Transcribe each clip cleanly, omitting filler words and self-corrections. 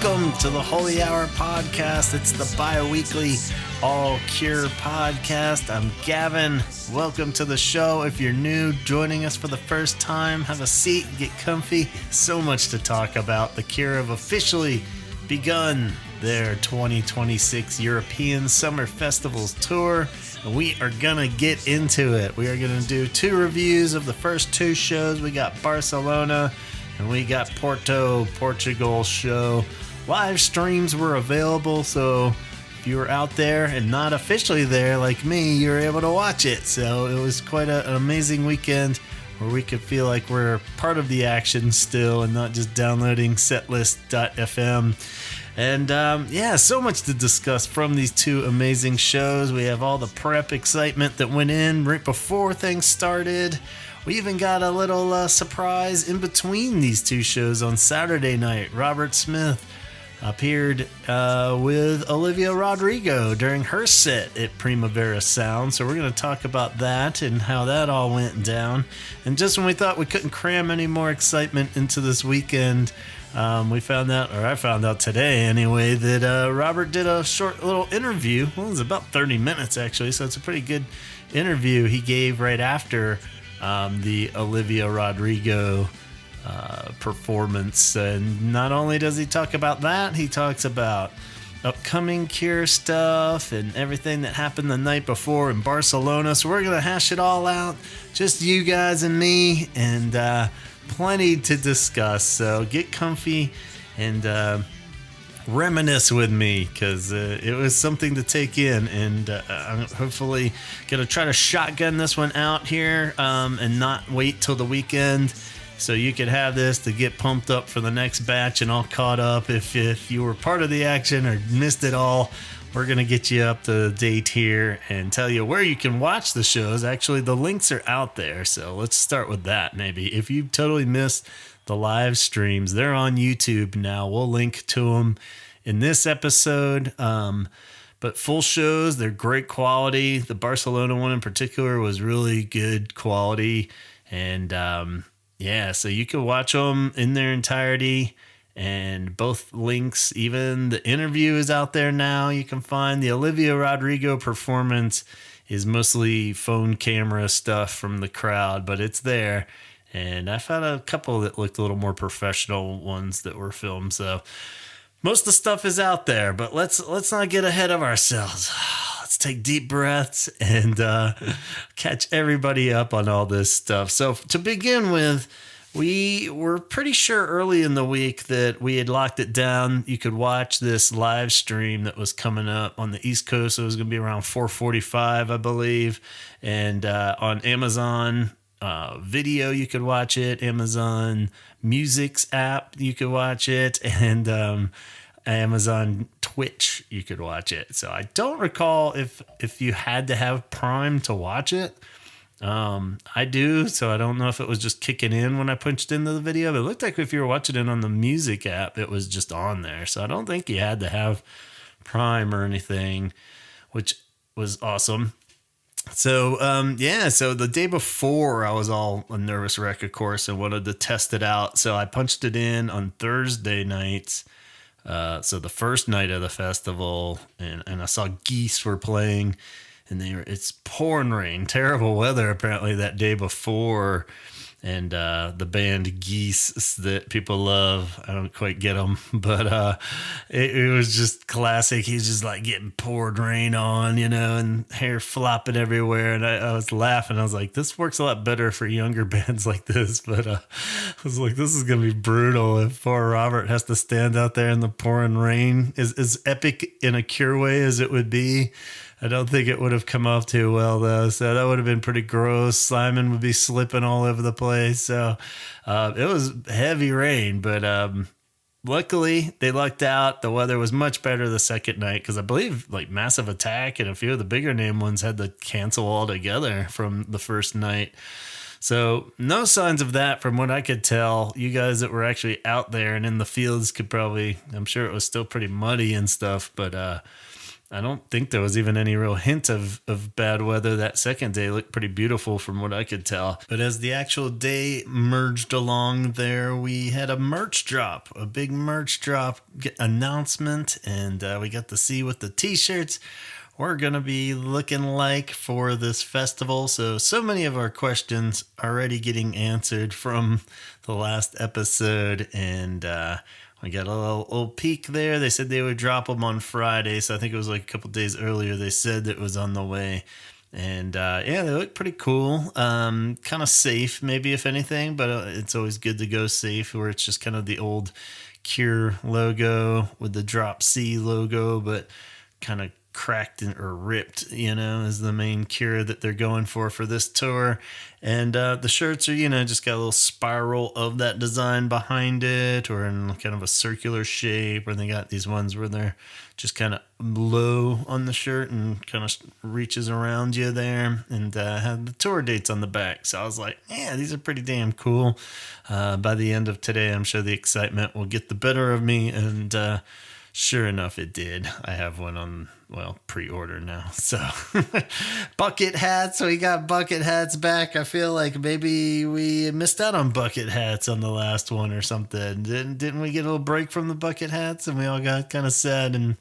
Welcome to the Holy Hour podcast. It's the bi-weekly All Cure podcast. I'm Gavin. Welcome to the show. If you're new, joining us for the first time, have a seat, get comfy. So much to talk about. The Cure have officially begun their 2026 European Summer Festivals tour. And we are going to get into it. We are going to do two reviews of the first two shows. We got Barcelona and we got Porto, Portugal show. Live streams were available, so if you were out there and not officially there like me, you were able to watch it. So it was quite an amazing weekend where we could feel like we're part of the action still and not just downloading setlist.fm. And so much to discuss from these two amazing shows. We have all the prep excitement that went in right before things started. We even got a little surprise in between these two shows on Saturday night. Robert Smith appeared with Olivia Rodrigo during her set at Primavera Sound. So we're going to talk about that and how that all went down. And just when we thought we couldn't cram any more excitement into this weekend, we found out, or I found out today anyway, that Robert did a short little interview. Well, it was about 30 minutes actually, so it's a pretty good interview he gave right after the Olivia Rodrigo performance. And not only does he talk about that, he talks about upcoming Cure stuff and everything that happened the night before in Barcelona. So we're going to hash it all out, just you guys and me, and plenty to discuss. So get comfy and reminisce with me, because it was something to take in, and I'm hopefully gonna try to shotgun this one out here and not wait till the weekend, so you could have this to get pumped up for the next batch and all caught up. If you were part of the action or missed it all, we're gonna get you up to date here and tell you where you can watch the shows. Actually, the links are out there, so let's start with that. Maybe if you totally missed the live streams, they're on YouTube now. We'll link to them in this episode. But full shows, they're great quality. The Barcelona one in particular was really good quality. And so you can watch them in their entirety. And both links, even the interview is out there now. You can find the Olivia Rodrigo performance is mostly phone camera stuff from the crowd, but it's there. And I found a couple that looked a little more professional ones that were filmed. So most of the stuff is out there, but let's not get ahead of ourselves. Let's take deep breaths and catch everybody up on all this stuff. So to begin with, we were pretty sure early in the week that we had locked it down. You could watch this live stream that was coming up on the East Coast. It was going to be around 4:45, I believe. And on Amazon Video, you could watch it. Amazon Music's app, you could watch it. And Amazon Twitch, you could watch it. So I don't recall if you had to have Prime to watch it. I do, so I don't know if it was just kicking in when I punched into the video, but it looked like if you were watching it on the music app, it was just on there. So I don't think you had to have Prime or anything, which was awesome. So, so the day before I was all a nervous wreck, of course, and wanted to test it out. So I punched it in on Thursday nights. So the first night of the festival, and I saw Geese were playing, and it's pouring rain, terrible weather apparently that day before. And the band Geese that people love, I don't quite get them, but it was just classic. He's just like getting poured rain on, and hair flopping everywhere. And I was laughing. I was like, this works a lot better for younger bands like this. But I was like, this is going to be brutal if poor Robert has to stand out there in the pouring rain. As epic in a Cure way as it would be, I don't think it would have come off too well, though. So that would have been pretty gross. Simon would be slipping all over the place. So it was heavy rain, but luckily they lucked out. The weather was much better the second night, because I believe like Massive Attack and a few of the bigger name ones had to cancel altogether from the first night. So no signs of that from what I could tell. You guys that were actually out there and in the fields could probably, I'm sure it was still pretty muddy and stuff, but I don't think there was even any real hint of bad weather. That second day looked pretty beautiful from what I could tell. But as the actual day merged along there, we had a merch drop, a big merch drop announcement, and we got to see what the t-shirts we're going to be looking like for this festival. So many of our questions already getting answered from the last episode, and we got a little peek there. They said they would drop them on Friday, so I think it was like a couple days earlier they said it was on the way. And they look pretty cool. Kind of safe, maybe, if anything, but it's always good to go safe, where it's just kind of the old Cure logo with the Drop C logo, but kind of cracked or ripped, is the main Cure that they're going for this tour. And the shirts are, just got a little spiral of that design behind it, or in kind of a circular shape, or they got these ones where they're just kind of low on the shirt and kind of reaches around you there, and have the tour dates on the back. So I was like, yeah, these are pretty damn cool. By the end of today, I'm sure the excitement will get the better of me, and sure enough, it did. I have one on, pre-order now. So bucket hats. We got bucket hats back. I feel like maybe we missed out on bucket hats on the last one or something. Didn't we get a little break from the bucket hats? And we all got kind of sad. And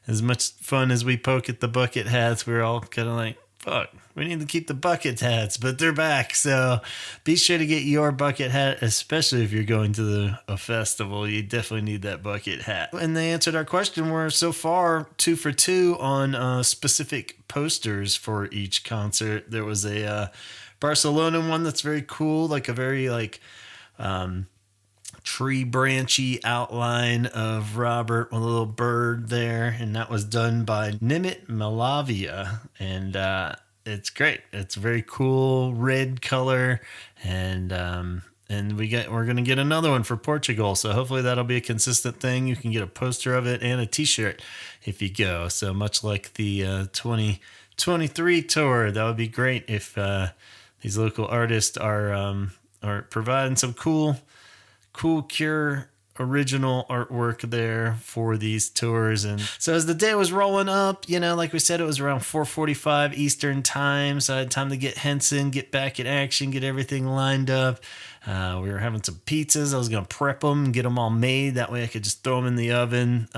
as much fun as we poke at the bucket hats, we were all kind of like, fuck, we need to keep the bucket hats, but they're back. So be sure to get your bucket hat, especially if you're going to a festival. You definitely need that bucket hat. And they answered our question. We're so far 2 for 2 on specific posters for each concert. There was a Barcelona one that's very cool, like a very tree branchy outline of Robert with a little bird there, and that was done by Nimit Malavia, and it's great. It's very cool red color, and we're gonna get another one for Portugal, so hopefully that'll be a consistent thing. You can get a poster of it and a t-shirt if you go. So much like the 2023 tour, that would be great if these local artists are providing some cool Cure original artwork there for these tours. And so as the day was rolling up, like we said, it was around 4:45 Eastern time, so I had time to get Henson, get back in action, get everything lined up. We were having some pizzas. I was going to prep them and get them all made, that way I could just throw them in the oven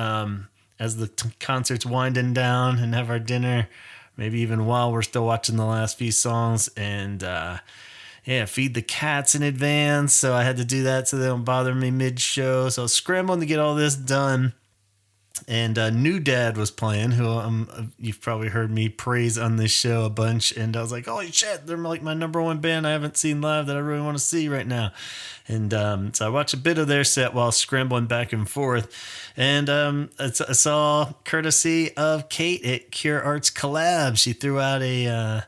as the concert's winding down, and have our dinner, maybe even while we're still watching the last few songs. And feed the cats in advance, so I had to do that so they don't bother me mid-show. So I was scrambling to get all this done. And New Dad was playing, who you've probably heard me praise on this show a bunch. And I was like, holy shit, they're like my number one band I haven't seen live that I really want to see right now. And so I watched a bit of their set while scrambling back and forth. And I saw, courtesy of Kate at Cure Arts Collab, she threw out a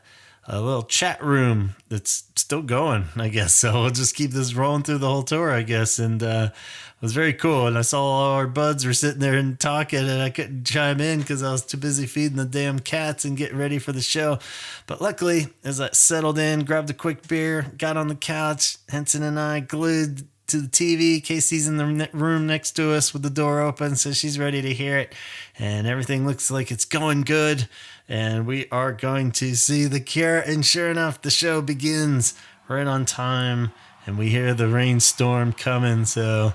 little chat room that's still going, I guess. So we'll just keep this rolling through the whole tour, I guess. And it was very cool. And I saw all our buds were sitting there and talking, and I couldn't chime in because I was too busy feeding the damn cats and getting ready for the show. But luckily, as I settled in, grabbed a quick beer, got on the couch, Henson and I glued to the TV. Casey's in the room next to us with the door open, so she's ready to hear it. And everything looks like it's going good. And we are going to see the Cure. And sure enough, the show begins right on time. And we hear the rainstorm coming. So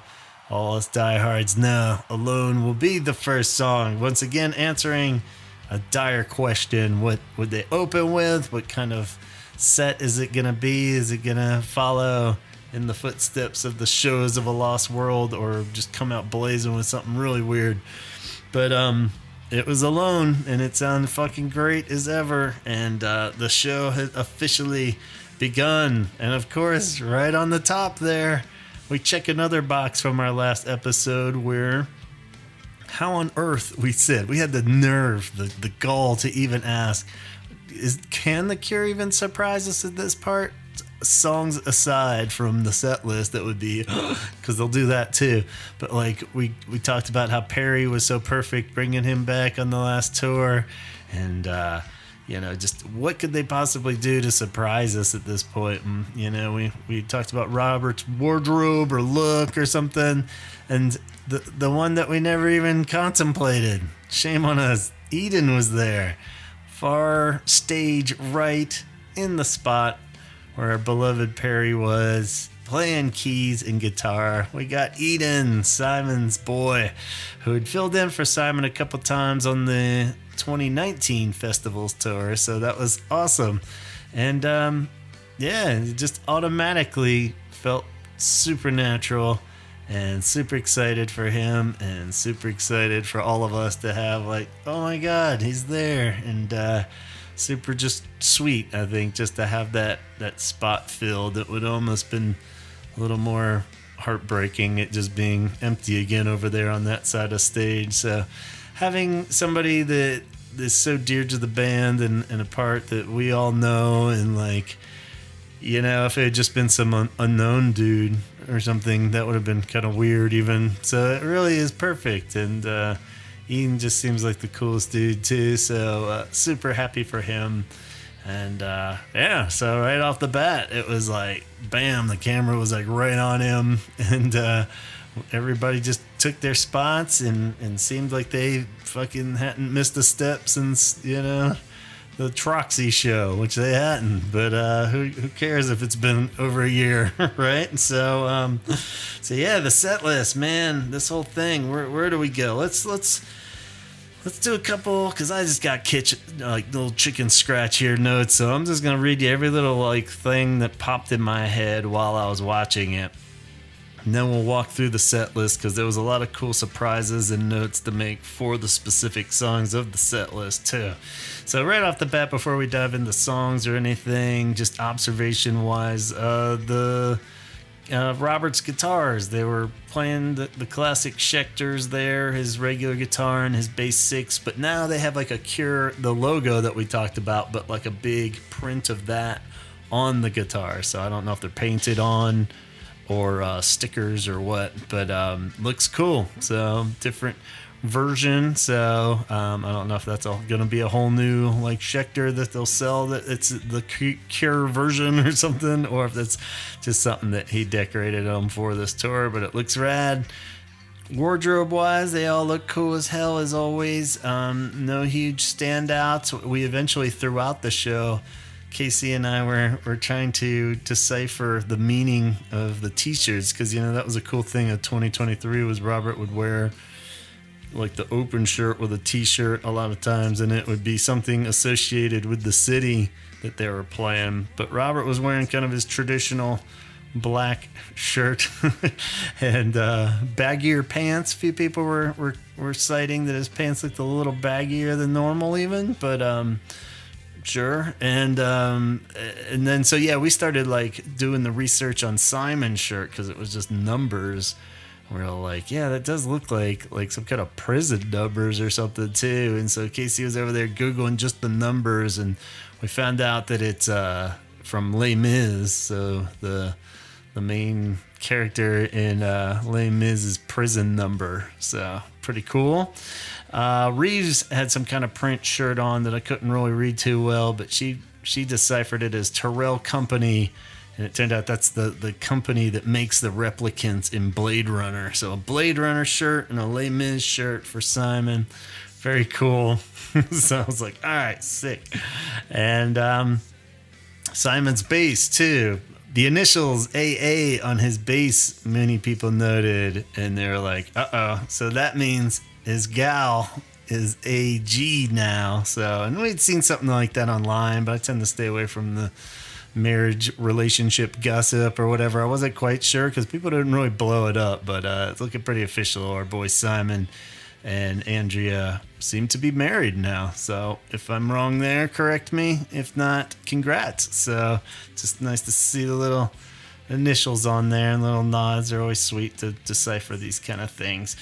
all us diehards know Alone will be the first song. Once again, answering a dire question. What would they open with? What kind of set is it going to be? Is it going to follow in the footsteps of the Shows of a Lost World, or just come out blazing with something really weird? But it was Alone, and it sounded fucking great as ever. And the show has officially begun. And of course, right on the top there, we check another box from our last episode where, how on earth, we said, we had the nerve, the gall to even ask, can the Cure even surprise us at this part? Songs aside from the set list, that would be, because they'll do that too. But like we talked about how Perry was so perfect, bringing him back on the last tour, and just what could they possibly do to surprise us at this point? And we talked about Robert's wardrobe or look or something, and the one that we never even contemplated. Shame on us. Eden was there. Far stage right in the spot where our beloved Perry was, playing keys and guitar. We got Eden, Simon's boy, who had filled in for Simon a couple times on the 2019 festivals tour, so that was awesome. And it just automatically felt supernatural, and super excited for him, and super excited for all of us to have, like, oh my god, he's there. And super just sweet, I think, just to have that spot filled. It would almost been a little more heartbreaking, it just being empty again over there on that side of stage. So having somebody that is so dear to the band, and a part that we all know, and like, you know, if it had just been some unknown dude or something, that would have been kind of weird even. So it really is perfect. And Ian just seems like the coolest dude too. So super happy for him. And so right off the bat, it was like, bam, the camera was like right on him. And everybody just took their spots, and seemed like they fucking hadn't missed a step since, you know, the Troxy show, which they hadn't. But who cares if it's been over a year, right? So the set list, man, this whole thing, where do we go? Let's do a couple, because I just got little chicken scratch here notes, so I'm just gonna read you every little like thing that popped in my head while I was watching it. And then we'll walk through the set list, because there was a lot of cool surprises and notes to make for the specific songs of the set list too. So right off the bat, before we dive into songs or anything, just observation-wise, Robert's guitars, they were playing the classic Schecters there, his regular guitar and his bass six, but now they have like the logo that we talked about, but like a big print of that on the guitar. So I don't know if they're painted on or stickers or what, but looks cool. So different version. So I don't know if that's all going to be a whole new like Schecter that they'll sell, that it's the Cure version or something, or if that's just something that he decorated them for this tour. But it looks rad. Wardrobe wise, they all look cool as hell as always. No huge standouts. We eventually, throughout the show, Casey and I were trying to decipher the meaning of the t-shirts, because, you know, that was a cool thing of 2023 was Robert would wear like the open shirt with a t-shirt a lot of times, and it would be something associated with the city that they were playing. But Robert was wearing kind of his traditional black shirt and baggier pants. A few people were citing that his pants looked a little baggier than normal even, but sure. And then so yeah, we started like doing the research on Simon's shirt, because it was just numbers. We're like, yeah, that does look like some kind of prison numbers or something too. And so Casey was over there Googling just the numbers, and we found out that it's from Les Mis, so the main character in Les Mis' prison number. So pretty cool. Reeves had some kind of print shirt on that I couldn't really read too well, but she deciphered it as Terrell Company, and it turned out that's the company that makes the replicants in Blade Runner. So a Blade Runner shirt and a Les Mis shirt for Simon. Very cool. So I was like, all right, sick. And Simon's bass too. The initials AA on his bass, many people noted, and they were like, uh-oh. So that means his gal is AG now. So, and we'd seen something like that online, but I tend to stay away from the marriage relationship gossip or whatever. I wasn't quite sure, because people didn't really blow it up, but it's looking pretty official. Our boy Simon and Andrea seem to be married now. So if I'm wrong there, correct me. If not, congrats. So just nice to see the little initials on there, and little nods are always sweet to decipher these kind of things.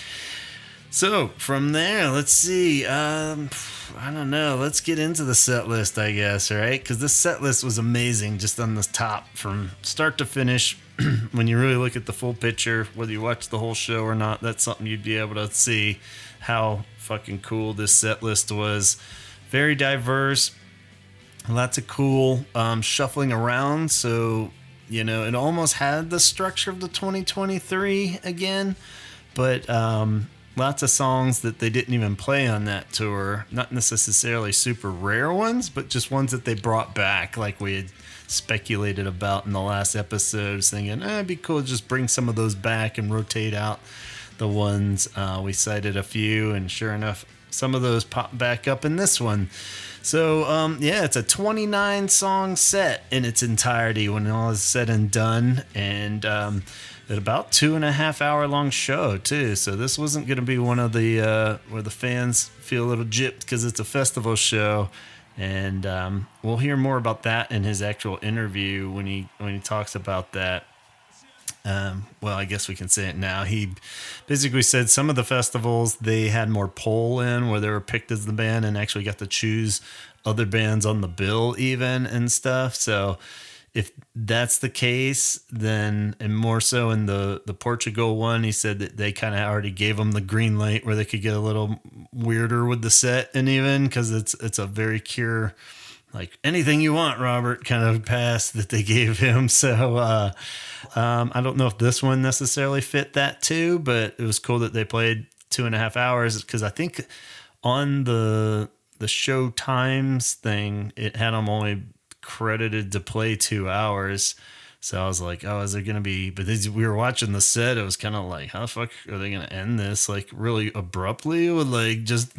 So from there, let's see. I don't know. Let's get into the set list, I guess, right? Because this set list was amazing, just on the top from start to finish. When you really look at the full picture, whether you watch the whole show or not, that's something you'd be able to see how fucking cool this set list was. Very diverse, lots of cool shuffling around. So, you know, it almost had the structure of the 2023 again, but lots of songs that they didn't even play on that tour. Not necessarily super rare ones, but just ones that they brought back, like we had speculated about in the last episode, thinking it'd be cool to just bring some of those back and rotate out the ones. We cited a few, and sure enough, some of those pop back up in this one. So it's a 29 song set in its entirety when all is said and done, and at about 2.5 hour long show too. So this wasn't going to be one of the where the fans feel a little gypped because it's a festival show. And we'll hear more about that in his actual interview when he talks about that. Well, I guess we can say it now. He basically said some of the festivals, they had more pull in where they were picked as the band and actually got to choose other bands on the bill even and stuff. So if that's the case, then, and more so in the Portugal one, he said that they kind of already gave them the green light where they could get a little weirder with the set, and even because it's a very Cure, like anything you want, Robert, kind of pass that they gave him. So I don't know if this one necessarily fit that too, but it was cool that they played 2.5 hours, because I think on the show times thing, it had them only credited to play 2 hours. So I was like, oh, is there gonna be, but we were watching the set, it was kind of like, how the fuck are they gonna end this like really abruptly with like just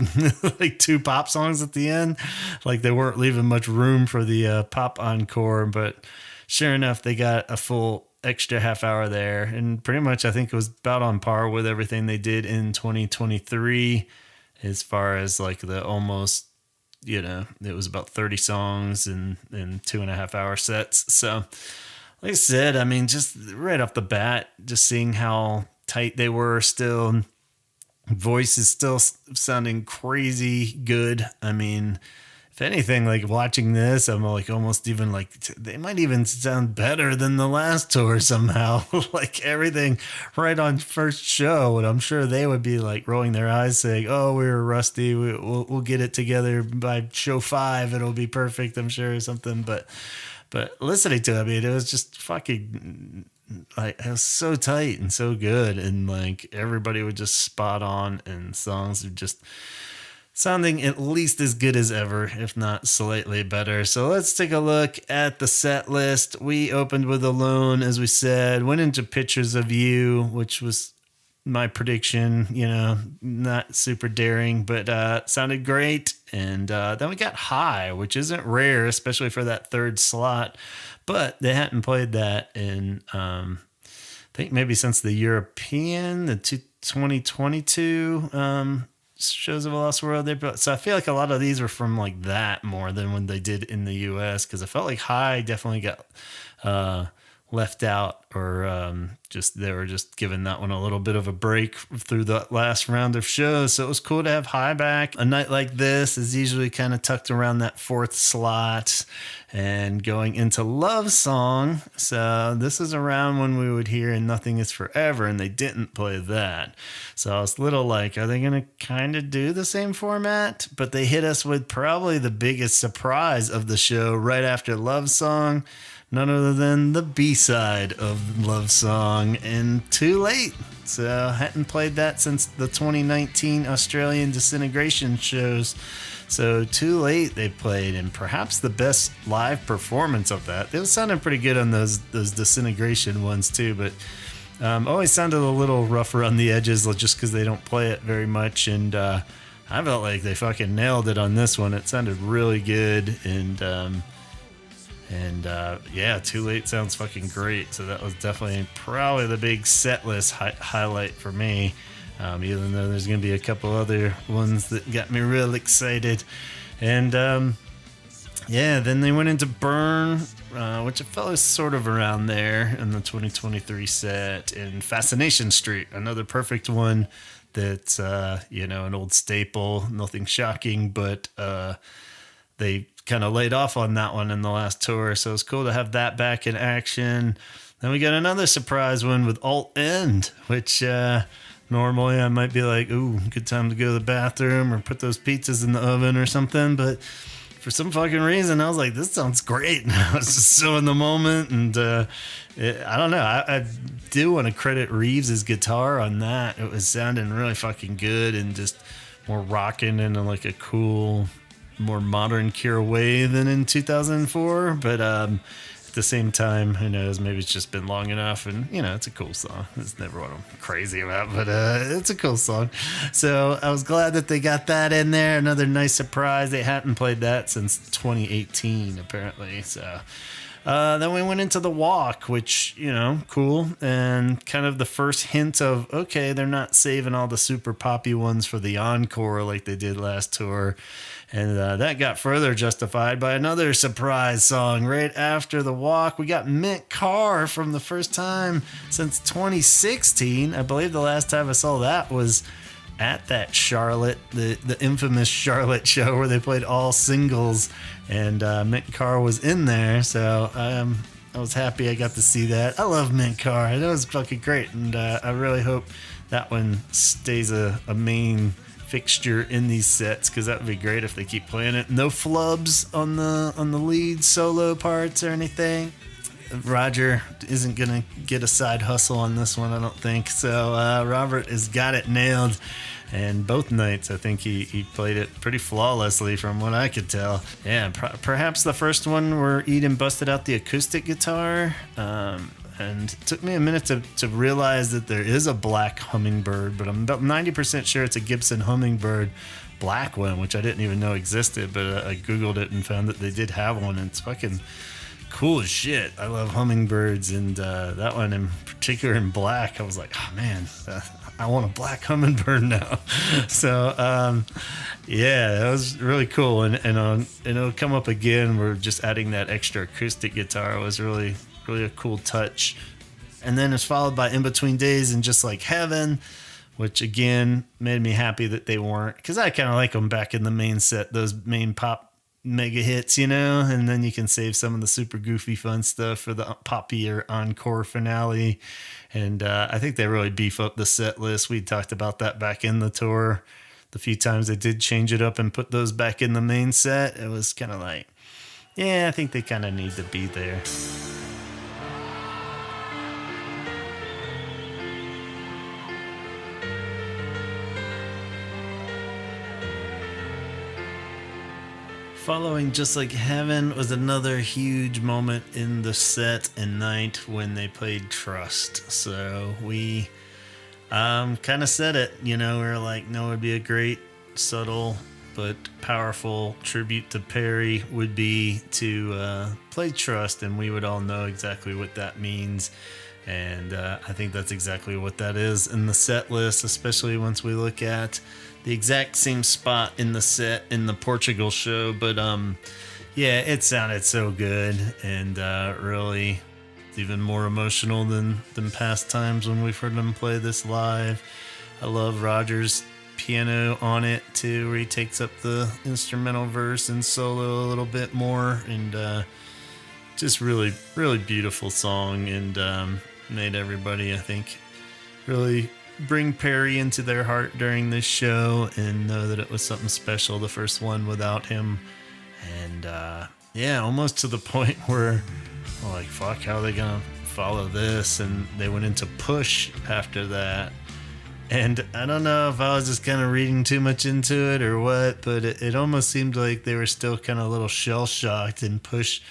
like 2 pop songs at the end? Like they weren't leaving much room for the pop encore. But sure enough, they got a full extra half hour there, and pretty much I think it was about on par with everything they did in 2023 as far as like the almost, it was about 30 songs and 2.5 hour sets. So like I said, I mean, just right off the bat, just seeing how tight they were still, voice is still sounding crazy good. I mean, if anything, like watching this, I'm like almost even like they might even sound better than the last tour somehow. Like everything right on first show, and I'm sure they would be like rolling their eyes saying, oh, we were rusty, we'll get it together by show 5, it'll be perfect, I'm sure, or something. But listening to it, I mean, it was just fucking like, it was so tight and so good, and like everybody was just spot on, and songs are just sounding at least as good as ever, if not slightly better. So let's take a look at the set list. We opened with Alone, as we said, went into Pictures of You, which was my prediction, not super daring, but sounded great. And then we got High, which isn't rare, especially for that third slot, but they hadn't played that in, I think maybe since the European, the 2022 shows of a Lost World. So I feel like a lot of these were from like that more than when they did in the US, because I felt like High definitely got left out, or just they were just giving that one a little bit of a break through the last round of shows. So it was cool to have High back. A night like this is usually kind of tucked around that 4th slot and going into Love Song. So this is around when we would hear Nothing Is Forever, and they didn't play that. So I was a little like, are they going to kind of do the same format? But they hit us with probably the biggest surprise of the show right after Love Song. None other than the B-side of Love Song, and Too Late. So hadn't played that since the 2019 Australian Disintegration shows. So Too Late they played, and perhaps the best live performance of that. It was sounding pretty good on those Disintegration ones too, but always sounded a little rougher on the edges just because they don't play it very much. And I felt like they fucking nailed it on this one. It sounded really good, and Too Late sounds fucking great. So that was definitely probably the big set list highlight for me, even though there's going to be a couple other ones that got me real excited. And then they went into Burn, which I felt was sort of around there in the 2023 set, and Fascination Street, another perfect one that's an old staple, nothing shocking, but they kind of laid off on that one in the last tour, so it's cool to have that back in action. Then we got another surprise one with Alt End, which normally I might be like, ooh, good time to go to the bathroom or put those pizzas in the oven or something, but for some fucking reason, I was like, this sounds great. And I was just so in the moment. And I don't know. I do want to credit Reeves' guitar on that. It was sounding really fucking good and just more rocking in like a cool, more modern Cure way than in 2004. But at the same time, who knows, maybe it's just been long enough, and it's a cool song. It's never what I'm crazy about, but it's a cool song. So I was glad that they got that in there. Another nice surprise. They hadn't played that since 2018 apparently. So then we went into The Walk, which, cool, and kind of the first hint of, okay, they're not saving all the super poppy ones for the encore like they did last tour. And that got further justified by another surprise song right after The Walk. We got Mint Car from the first time since 2016. I believe the last time I saw that was at that Charlotte, the infamous Charlotte show where they played all singles, and Mint Car was in there. So I was happy I got to see that. I love Mint Car. That was fucking great, and I really hope that one stays a main fixture in these sets, because that would be great if they keep playing it. No flubs on the lead solo parts or anything. Roger isn't gonna get a side hustle on this one, I don't think. So Robert has got it nailed, and both nights I think he played it pretty flawlessly from what I could tell. Yeah, perhaps the first one where Eden busted out the acoustic guitar, and it took me a minute to realize that there is a black hummingbird, but I'm about 90% sure it's a Gibson Hummingbird black one, which I didn't even know existed, but I googled it and found that they did have one, and it's fucking cool as shit. I love hummingbirds, and that one in particular in black, I was like, oh man, I want a black hummingbird now. So yeah, that was really cool, and it'll come up again. We're just adding that extra acoustic guitar. It was really a cool touch. And then it's followed by In Between Days and Just Like Heaven, which again made me happy that they weren't, because I kind of like them back in the main set, those main pop mega hits, and then you can save some of the super goofy fun stuff for the poppier encore finale. And I think they really beef up the set list. We talked about that back in the tour. The few times they did change it up and put those back in the main set, it was kind of like, yeah, I think they kind of need to be there. Following Just Like Heaven was another huge moment in the set and night when they played Trust. So we kind of said it, we were like, no, it'd be a great, subtle, but powerful tribute to Perry would be to play Trust, and we would all know exactly what that means. And I think that's exactly what that is in the set list, especially once we look at the exact same spot in the set in the Portugal show. But yeah, it sounded so good, and really even more emotional than past times when we've heard them play this live. I love Roger's piano on it too, where he takes up the instrumental verse and solo a little bit more, and just really beautiful song, and made everybody, I think, really bring Perry into their heart during this show and know that it was something special, the first one without him. And yeah, almost to the point where I'm like, fuck, how are they gonna follow this? And they went into Push after that, and I don't know if I was just kind of reading too much into it or what, but it almost seemed like they were still kind of a little shell-shocked, and Push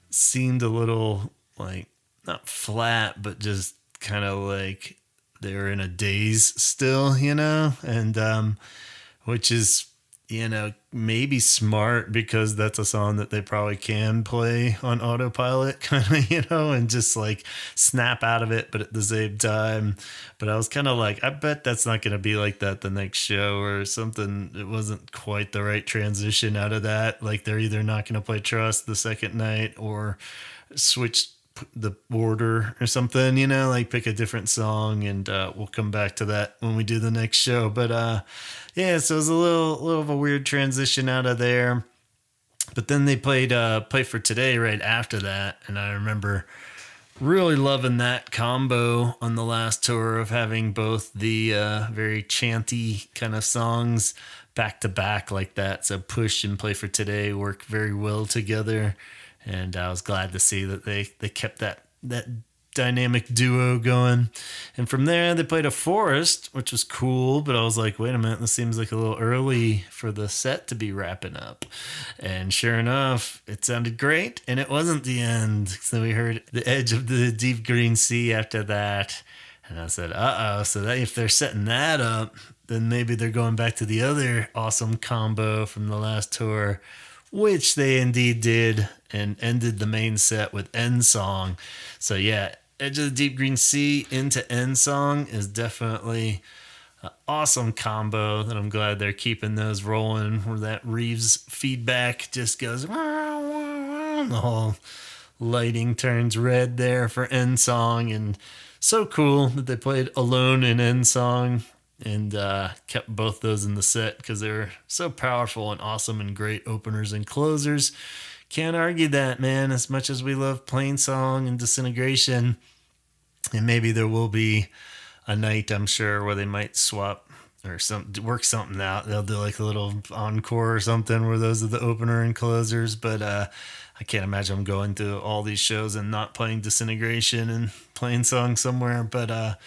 seemed a little like, not flat, but just kind of like they were in a daze still, and which is, maybe smart, because that's a song that they probably can play on autopilot, kind of, and just like snap out of it, but at the same time. But I was kind of like, I bet that's not going to be like that the next show or something. It wasn't quite the right transition out of that. Like, they're either not going to play Trust the second night or switch the order or something, like pick a different song, and we'll come back to that when we do the next show. But yeah, so it was a little of a weird transition out of there. But then they played Play for Today right after that, and I remember really loving that combo on the last tour of having both the very chanty kind of songs back to back like that. So Push and Play for Today work very well together. And I was glad to see that they kept that dynamic duo going. And from there, they played a Forest, which was cool. But I was like, wait a minute, this seems like a little early for the set to be wrapping up. And sure enough, it sounded great. And it wasn't the end. So we heard The Edge of the Deep Green Sea after that. And I said, uh-oh, so that if they're setting that up, then maybe they're going back to the other awesome combo from the last tour, which they indeed did, and ended the main set with End Song. So yeah, Edge of the Deep Green Sea into End Song is definitely an awesome combo that I'm glad they're keeping those rolling, where that Reeves feedback just goes, and the whole lighting turns red there for End Song. And so cool that they played Alone in End Song and kept both those in the set because they're so powerful and awesome and great openers and closers. Can't argue that, man, as much as we love Plain Song and Disintegration. And maybe there will be a night, I'm sure, where they might swap or work something out. They'll do like a little encore or something where those are the opener and closers. But I can't imagine them going to all these shows and not playing Disintegration and Plain Song somewhere. But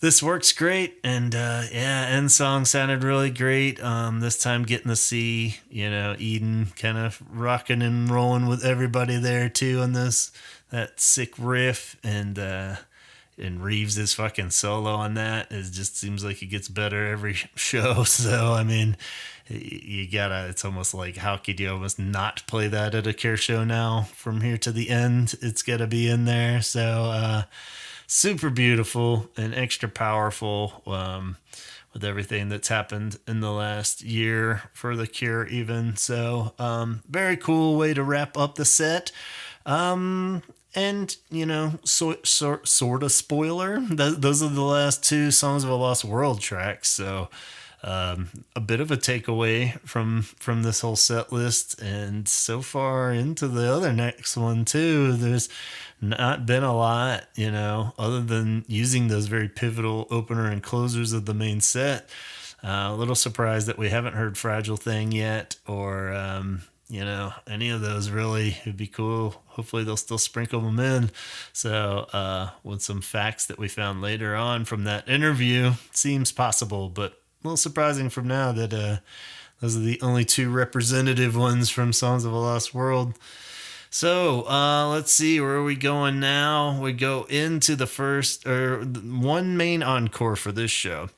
this works great, and End Song sounded really great. This time getting to see, Eden kind of rocking and rolling with everybody there too on that sick riff, and Reeves' fucking solo on that. It just seems like it gets better every show. So I mean, you gotta. It's almost like, how could you almost not play that at a Cure show now? From here to the end, it's gotta be in there. So. Super beautiful and extra powerful with everything that's happened in the last year for The Cure even. So very cool way to wrap up the set. And, sort of spoiler, those are the last two Songs of a Lost World tracks. So a bit of a takeaway from this whole set list, and so far into the other next one too, there's not been a lot, other than using those very pivotal opener and closers of the main set. A little surprised that we haven't heard Fragile Thing yet, or any of those. Really, it'd be cool. Hopefully they'll still sprinkle them in. So with some facts that we found later on from that interview, seems possible, but a little surprising from now that those are the only two representative ones from Songs of a Lost World. So let's see, where are we going now? We go into the first, or one main encore for this show.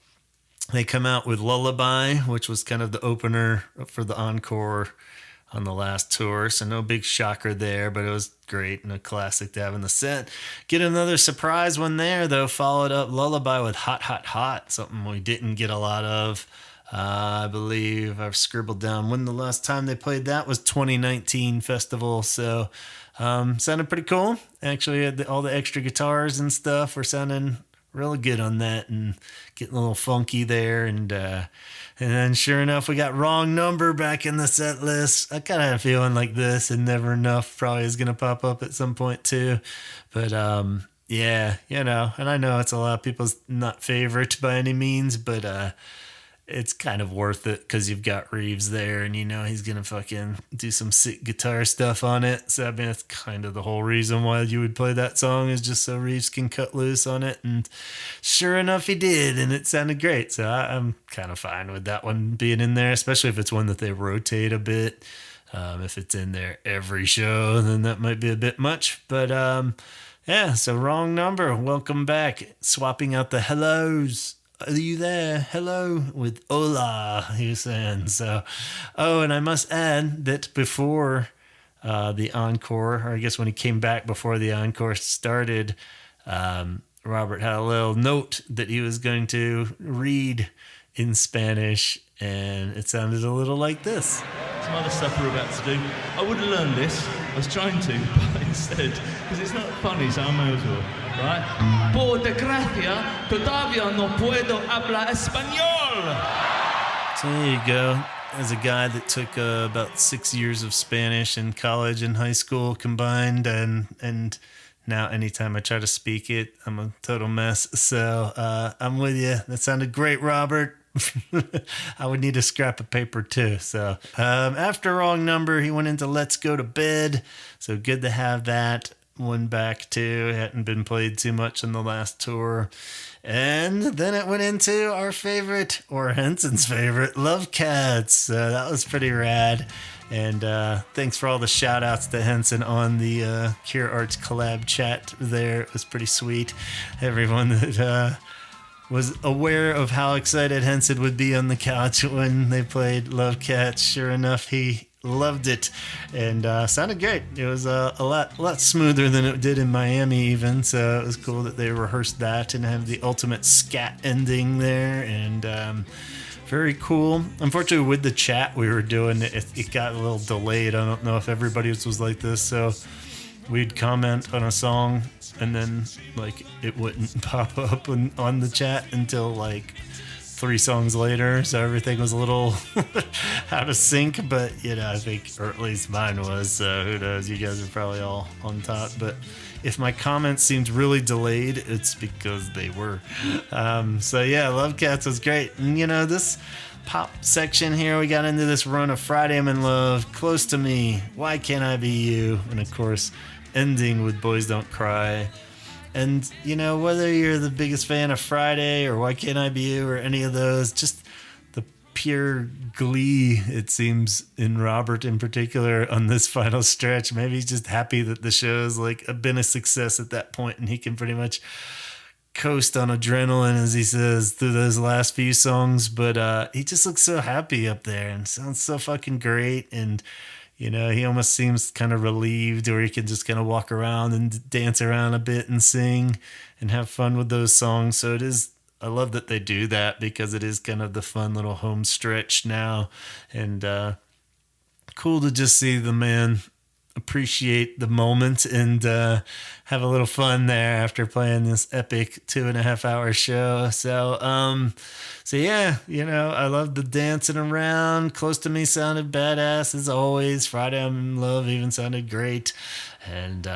They come out with Lullaby, which was kind of the opener for the encore on the last tour. So no big shocker there, but it was great and a classic to have in the set. Get another surprise one there, though, followed up Lullaby with Hot, Hot, Hot, something we didn't get a lot of. I believe I've scribbled down when the last time they played that was 2019 festival. So sounded pretty cool. Actually, had all the extra guitars and stuff were sounding really good on that and getting a little funky there. And then sure enough, we got Wrong Number back in the set list. I kind of had a feeling like this and Never Enough probably is going to pop up at some point too. But yeah, and I know it's a lot of people's not favorite by any means, but it's kind of worth it because you've got Reeves there and he's going to fucking do some sick guitar stuff on it. So, I mean, that's kind of the whole reason why you would play that song, is just so Reeves can cut loose on it. And sure enough, he did, and it sounded great. So I'm kind of fine with that one being in there, especially if it's one that they rotate a bit. If it's in there every show, then that might be a bit much. But yeah, so Wrong Number, welcome back. Swapping out the hellos. Are you there? Hello with hola, he was saying. So, and I must add that before the encore, or I guess when he came back before the encore started, Robert had a little note that he was going to read in Spanish, and it sounded a little like this. Some other stuff we're about to do. I would have learned this. I was trying to, but instead, because it's not funny, so I may as well, right? Por desgracia, todavía no puedo hablar español. So there you go. As a guy that took about 6 years of Spanish in college and high school combined, and now anytime I try to speak it, I'm a total mess. So I'm with you. That sounded great, Robert. I would need a scrap of paper too. So after Wrong Number, he went into Let's Go to Bed. So good to have that one back too. It hadn't been played too much in the last tour. And then it went into our favorite, or Henson's favorite, Love Cats. That was pretty rad. And thanks for all the shout outs to Henson on the Cure Arts collab chat there. It was pretty sweet. Everyone that was aware of how excited Henson would be on the couch when they played Love Cats. Sure enough, he loved it, and sounded great. It was a lot smoother than it did in Miami even, so it was cool that they rehearsed that and have the ultimate scat ending there, and very cool. Unfortunately, with the chat we were doing, it got a little delayed. I don't know if everybody was like this, so we'd comment on a song and then like it wouldn't pop up on the chat until like 3 songs later, so everything was a little out of sync, but I think, or at least mine was, so who knows, you guys are probably all on top. But if my comments seemed really delayed, it's because they were. So yeah, Love Cats was great. And this pop section here, we got into this run of Friday I'm in Love, Close to Me, Why Can't I Be You, and of course ending with Boys Don't Cry. And, whether you're the biggest fan of Friday or Why Can't I Be You or any of those, just the pure glee, it seems, in Robert in particular on this final stretch. Maybe he's just happy that the show's been a success at that point and he can pretty much coast on adrenaline, as he says, through those last few songs. But he just looks so happy up there and sounds so fucking great. And he almost seems kind of relieved, or he can just kind of walk around and dance around a bit and sing and have fun with those songs. So I love that they do that, because it is kind of the fun little home stretch now. And cool to just see the man appreciate the moment and have a little fun there after playing this epic 2.5 hour show. So yeah, I love the dancing around. Close to Me sounded badass as always. Friday I'm in Love even sounded great. And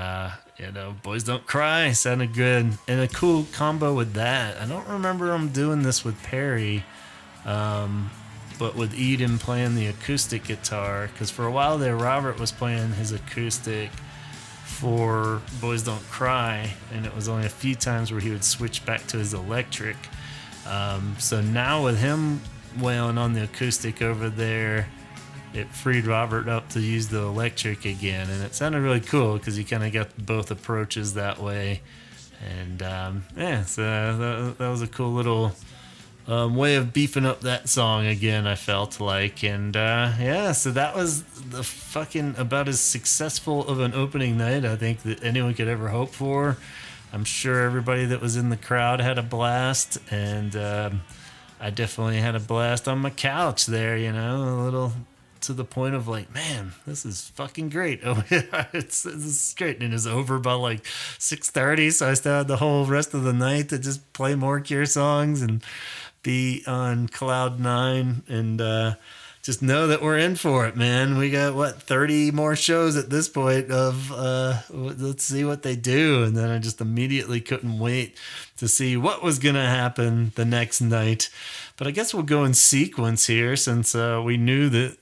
Boys Don't Cry sounded good. And a cool combo with that. I don't remember him doing this with Perry, but with Eden playing the acoustic guitar, because for a while there Robert was playing his acoustic for Boys Don't Cry, and it was only a few times where he would switch back to his electric. So now with him wailing on the acoustic over there, it freed Robert up to use the electric again, and it sounded really cool because you kind of got both approaches that way. And so that was a cool little way of beefing up that song again, I felt like. And so that was the fucking about as successful of an opening night I think that anyone could ever hope for. I'm sure everybody that was in the crowd had a blast, and I definitely had a blast on my couch there, a little to the point of man, this is fucking great. Oh yeah, this is great. And it was over by 6:30, so I still had the whole rest of the night to just play more Cure songs and be on cloud 9 and just know that we're in for it, man. We got 30 more shows at this point of let's see what they do. And then I just immediately couldn't wait to see what was gonna happen the next night. But I guess we'll go in sequence here, since we knew that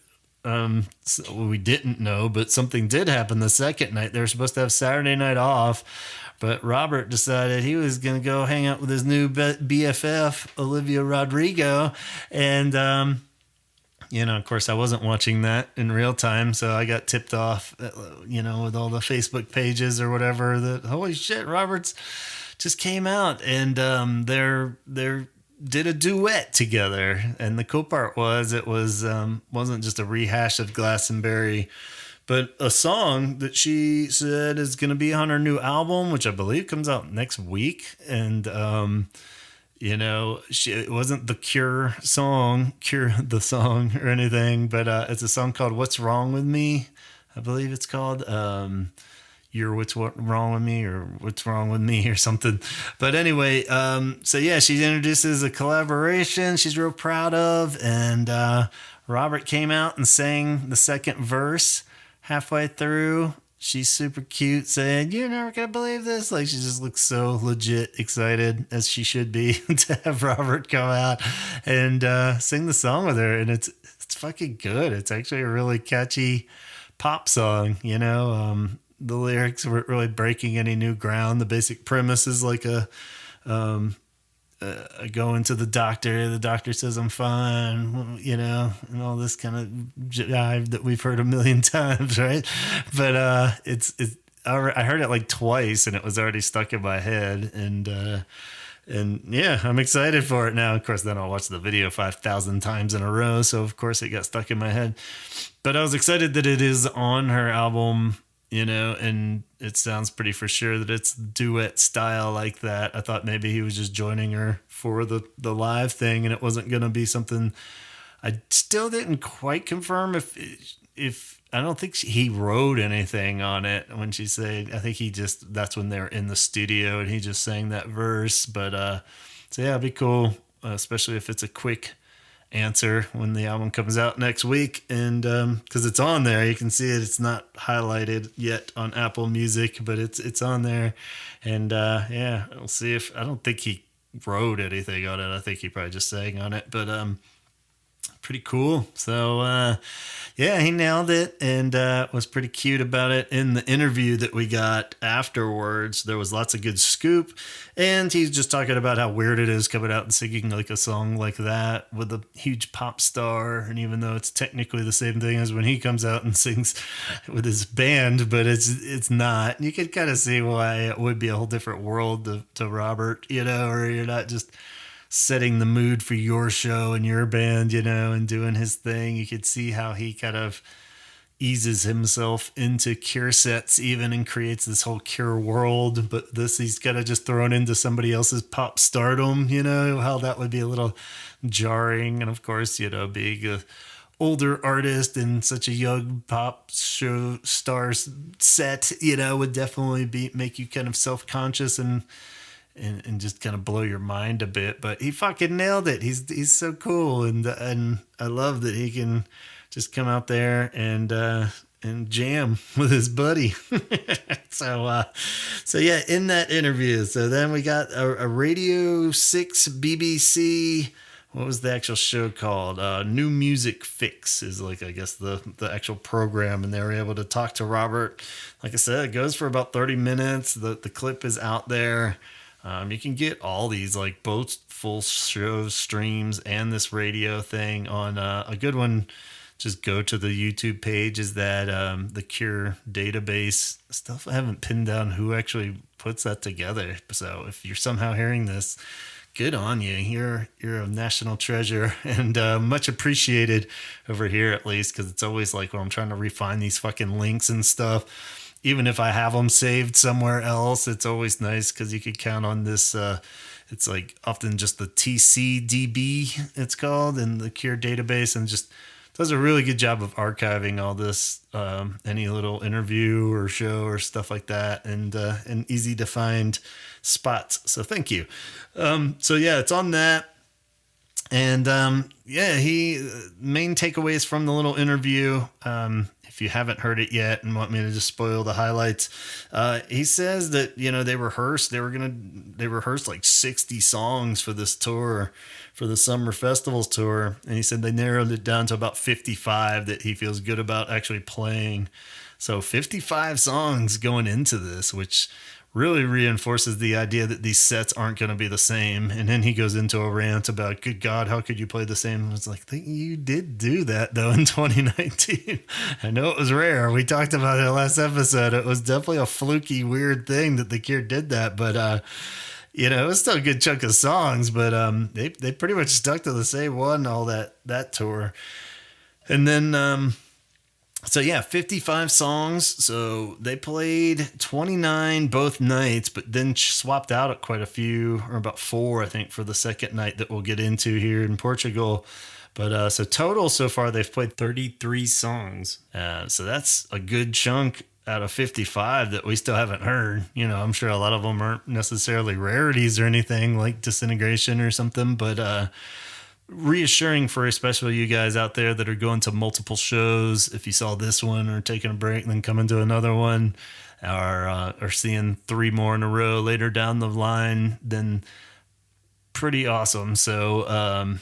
we didn't know, but something did happen the second night. They were supposed to have Saturday night off, but Robert decided he was going to go hang out with his new BFF, Olivia Rodrigo. And, of course, I wasn't watching that in real time, so I got tipped off, with all the Facebook pages or whatever, that, holy shit, Robert's just came out, and they're did a duet together. And the cool part was it wasn't just a rehash of Glastonbury, but a song that she said is going to be on her new album, which I believe comes out next week. And it wasn't the Cure the song or anything, but it's a song called What's Wrong With Me, I believe it's called. You're What's Wrong With Me, or What's Wrong With Me, or something. But anyway, so yeah, she introduces a collaboration she's real proud of, and Robert came out and sang the second verse halfway through, she's super cute, saying, "You're never gonna believe this." Like, she just looks so legit excited, as she should be, to have Robert come out and sing the song with her. And it's fucking good. It's actually a really catchy pop song, you know. The lyrics weren't really breaking any new ground. The basic premise is like going to the doctor says I'm fine, you know, and all this kind of jive that we've heard a million times, right? But I heard it like twice and it was already stuck in my head, and yeah, I'm excited for it now. Of course, then I'll watch the video 5,000 times in a row, so of course it got stuck in my head. But I was excited that it is on her album, you know, and it sounds pretty for sure that it's duet style like that. I thought maybe he was just joining her for the live thing, and it wasn't going to be something. I still didn't quite confirm if I don't think he wrote anything on it when she said. I think that's when they were in the studio and he just sang that verse. But so yeah, it'd be cool, especially if it's a quick answer when the album comes out next week, and because it's on there, you can see it. It's not highlighted yet on Apple Music, but it's on there, and yeah, we'll see. If I don't think he wrote anything on it. I think he probably just sang on it, but pretty cool. So yeah, he nailed it, and was pretty cute about it. In the interview that we got afterwards, there was lots of good scoop, and he's just talking about how weird it is coming out and singing like a song like that with a huge pop star, and even though it's technically the same thing as when he comes out and sings with his band, but it's not. You could kind of see why it would be a whole different world to Robert, you know, or you're not just setting the mood for your show and your band, you know, and doing his thing. You could see how he kind of eases himself into Cure sets even and creates this whole Cure world. But this, he's kind of just thrown into somebody else's pop stardom, you know, how that would be a little jarring. And of course, you know, being a older artist in such a young pop show star set, you know, would definitely make you kind of self-conscious and just kind of blow your mind a bit. But he fucking nailed it. He's so cool, and I love that he can just come out there and jam with his buddy. So yeah, in that interview. So then we got a Radio 6 BBC. What was the actual show called? New Music Fix is like, I guess, the actual program, and they were able to talk to Robert. Like I said, it goes for about 30 minutes. The clip is out there. You can get all these, like both full show streams and this radio thing on a good one. Just go to the YouTube page. Is that the Cure database stuff? I haven't pinned down who actually puts that together. So if you're somehow hearing this, good on you. You're a national treasure, and much appreciated over here, at least, because it's always like when I'm trying to refine these fucking links and stuff. Even if I have them saved somewhere else, it's always nice because you could count on this. It's like often just the TCDB, it's called, in the Cure database, and just does a really good job of archiving all this, any little interview or show or stuff like that, and easy to find spots. So thank you. So yeah, it's on that. And yeah, main takeaways from the little interview. If you haven't heard it yet and want me to just spoil the highlights, he says that, you know, they rehearsed like 60 songs for this tour, for the summer festivals tour, and he said they narrowed it down to about 55 that he feels good about actually playing. So 55 songs going into this, which really reinforces the idea that these sets aren't going to be the same. And then he goes into a rant about, good God, how could you play the same? It's like, you did do that though in 2019. I know it was rare. We talked about it last episode. It was definitely a fluky, weird thing that the Cure did that. But, you know, it was still a good chunk of songs, but they pretty much stuck to the same one all that tour. And then so yeah, 55 songs. So they played 29 both nights, but then swapped out at quite a few, or about 4, I think, for the second night that we'll get into here in Portugal. But so total so far, they've played 33 songs. So that's a good chunk out of 55 that we still haven't heard. You know, I'm sure a lot of them aren't necessarily rarities or anything like Disintegration or something, but reassuring for especially you guys out there that are going to multiple shows. If you saw this one or taking a break and then coming to another one, or seeing 3 more in a row later down the line, then pretty awesome. So,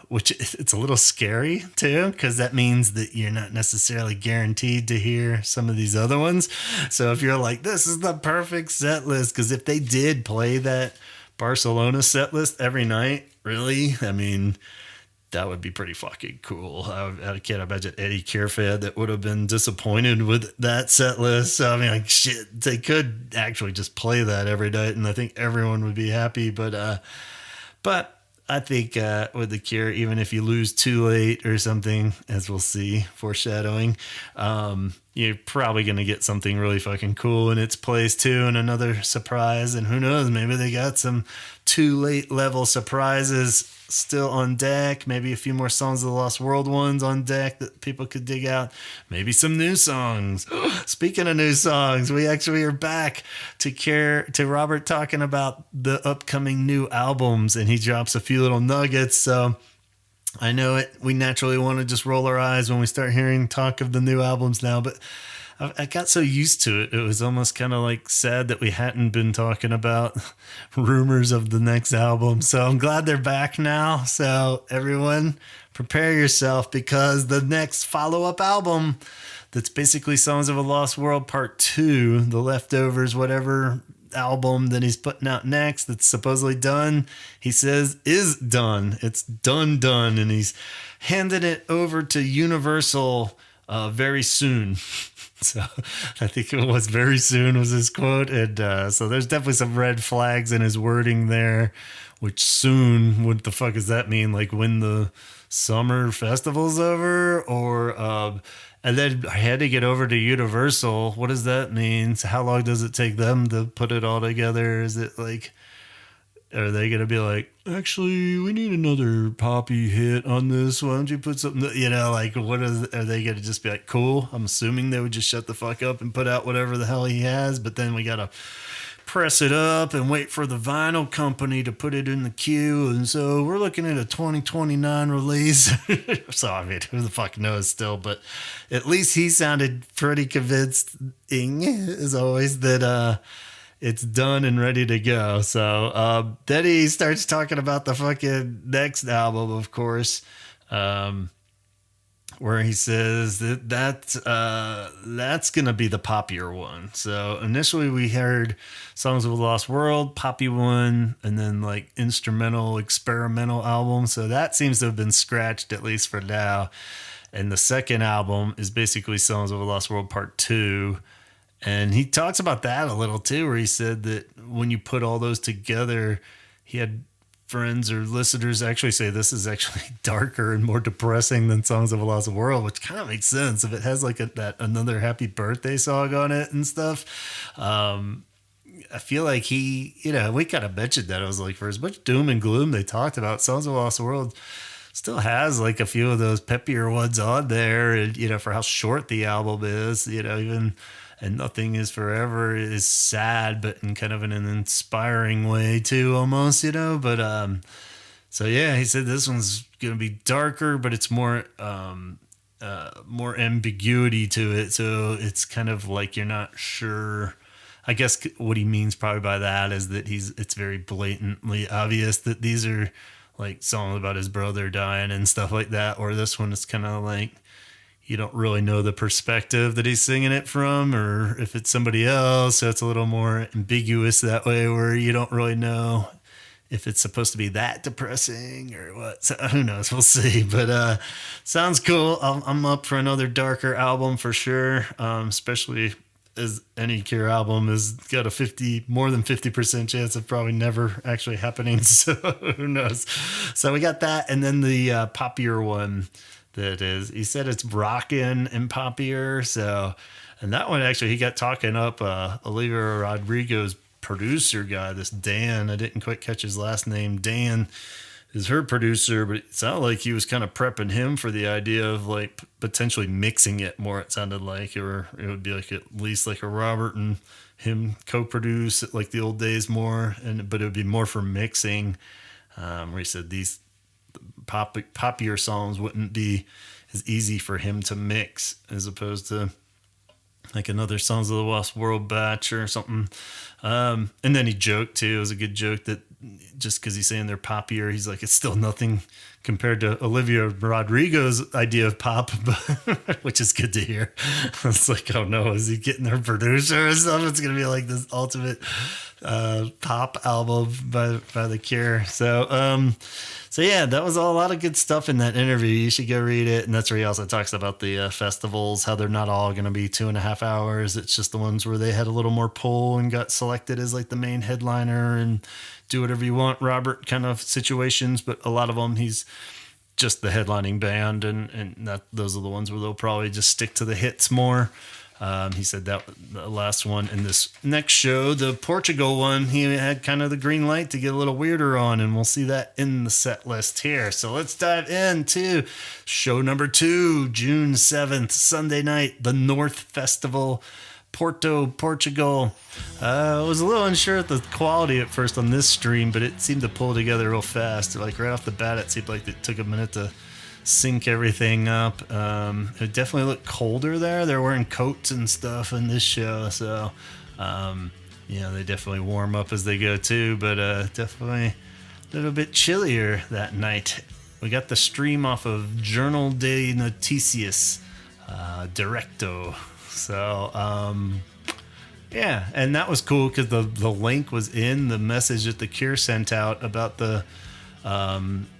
which it's a little scary too, because that means that you're not necessarily guaranteed to hear some of these other ones. So if you're like, this is the perfect set list, because if they did play that Barcelona set list every night, really, I mean, that would be pretty fucking cool. I can't imagine any Cure fan that would have been disappointed with that set list. So, I mean, like, shit, they could actually just play that every night, and I think everyone would be happy. But I think with the Cure, even if you lose too late or something, as we'll see, foreshadowing, you're probably going to get something really fucking cool in its place too, and another surprise. And who knows, maybe they got some too late level surprises still on deck. Maybe a few more Songs of the Lost World ones on deck that people could dig out. Maybe some new songs. Speaking of new songs, we actually are back to Robert talking about the upcoming new albums, and he drops a few little nuggets. So I know it. We naturally want to just roll our eyes when we start hearing talk of the new albums now, but I got so used to it. It was almost kind of like sad that we hadn't been talking about rumors of the next album. So I'm glad they're back now. So everyone, prepare yourself, because the next follow-up album that's basically Songs of a Lost World Part 2, the leftovers, whatever album that he's putting out next that's supposedly done, he says is done. It's done. And he's handing it over to Universal very soon. So I think it was very soon was his quote. And so there's definitely some red flags in his wording there, which soon, what the fuck does that mean? Like when the summer festival's over? Or, and then I had to get over to Universal. What does that mean? So how long does it take them to put it all together? Is it like, are they going to be like, actually, we need another poppy hit on this? Why don't you put something, like, are they going to just be like, cool? I'm assuming they would just shut the fuck up and put out whatever the hell he has, but then we got to press it up and wait for the vinyl company to put it in the queue. And so we're looking at a 2029 release. So, I mean, who the fuck knows still, but at least he sounded pretty convincing, as always, that, it's done and ready to go. So then he starts talking about the fucking next album, of course, where he says that's going to be the poppier one. So initially we heard Songs of the Lost World, Poppy one, and then like instrumental, experimental album. So that seems to have been scratched, at least for now. And the second album is basically Songs of the Lost World Part 2. And he talks about that a little too, where he said that when you put all those together, he had friends or listeners actually say this is actually darker and more depressing than Songs of a Lost World, which kind of makes sense if it has like that another happy birthday song on it and stuff. I feel like we kind of mentioned that. I was like, for as much doom and gloom they talked about, Songs of a Lost World still has like a few of those peppier ones on there, and for how short the album is, even. And Nothing Is Forever is sad, but in kind of an inspiring way too, almost, But so yeah, he said this one's gonna be darker, but it's more ambiguity to it. So it's kind of like you're not sure. I guess what he means probably by that is that it's very blatantly obvious that these are like songs about his brother dying and stuff like that. Or this one is kind of like, you don't really know the perspective that he's singing it from, or if it's somebody else. So it's a little more ambiguous that way, where you don't really know if it's supposed to be that depressing or what. So who knows? We'll see. But sounds cool. I'm up for another darker album for sure, especially as any Cure album has got a more than 50% chance of probably never actually happening. So who knows? So we got that, and then the poppier one. That is, he said it's rockin' and poppier. So, and that one actually, he got talking up Olivia Rodrigo's producer guy, this Dan. I didn't quite catch his last name. Dan is her producer, but it sounded like he was kind of prepping him for the idea of like potentially mixing it more. It sounded like, or it would be like at least like a Robert and him co-produce it like the old days more, but it would be more for mixing. Where he said these poppier songs wouldn't be as easy for him to mix as opposed to like another Songs of the Lost World batch or something. And then he joked too. It was a good joke that just because he's saying they're poppier, he's like, it's still nothing compared to Olivia Rodrigo's idea of pop, which is good to hear. It's like, oh no, is he getting their producer or something? It's going to be like this ultimate pop album by The Cure. So yeah, that was a lot of good stuff in that interview. You should go read it. And that's where he also talks about the festivals, how they're not all going to be 2.5 hours. It's just the ones where they had a little more pull and got selected as like the main headliner and do whatever you want, Robert kind of situations. But a lot of them, he's just the headlining band. And those are the ones where they'll probably just stick to the hits more. He said that the last one in this next show, the Portugal one, he had kind of the green light to get a little weirder on, and we'll see that in the set list here. So let's dive into show number 2, June 7th, Sunday night, the North Festival, Porto, Portugal. I was a little unsure of the quality at first on this stream, but it seemed to pull together real fast. Like right off the bat, it seemed like it took a minute to sync everything up. It definitely looked colder there. They're wearing coats and stuff in this show, so they definitely warm up as they go too, but definitely a little bit chillier that night. We got the stream off of Journal de Noticias Directo, so and that was cool because the link was in the message that The Cure sent out about the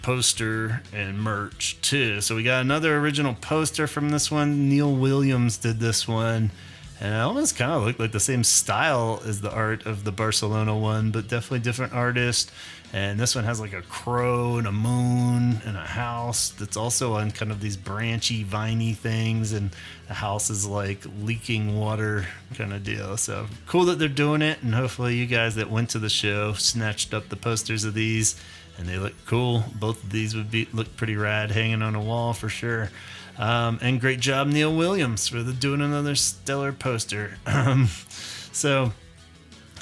poster and merch too. So we got another original poster from this one. Neil Williams did this one, and it almost kind of looked like the same style as the art of the Barcelona one, but definitely different artist. And this one has like a crow and a moon and a house that's also on kind of these branchy, viney things, and the house is like leaking water kind of deal. So cool that they're doing it, and hopefully you guys that went to the show snatched up the posters of these. And they look cool. Both of these would look pretty rad hanging on a wall for sure. And great job, Neil Williams, for doing another stellar poster. So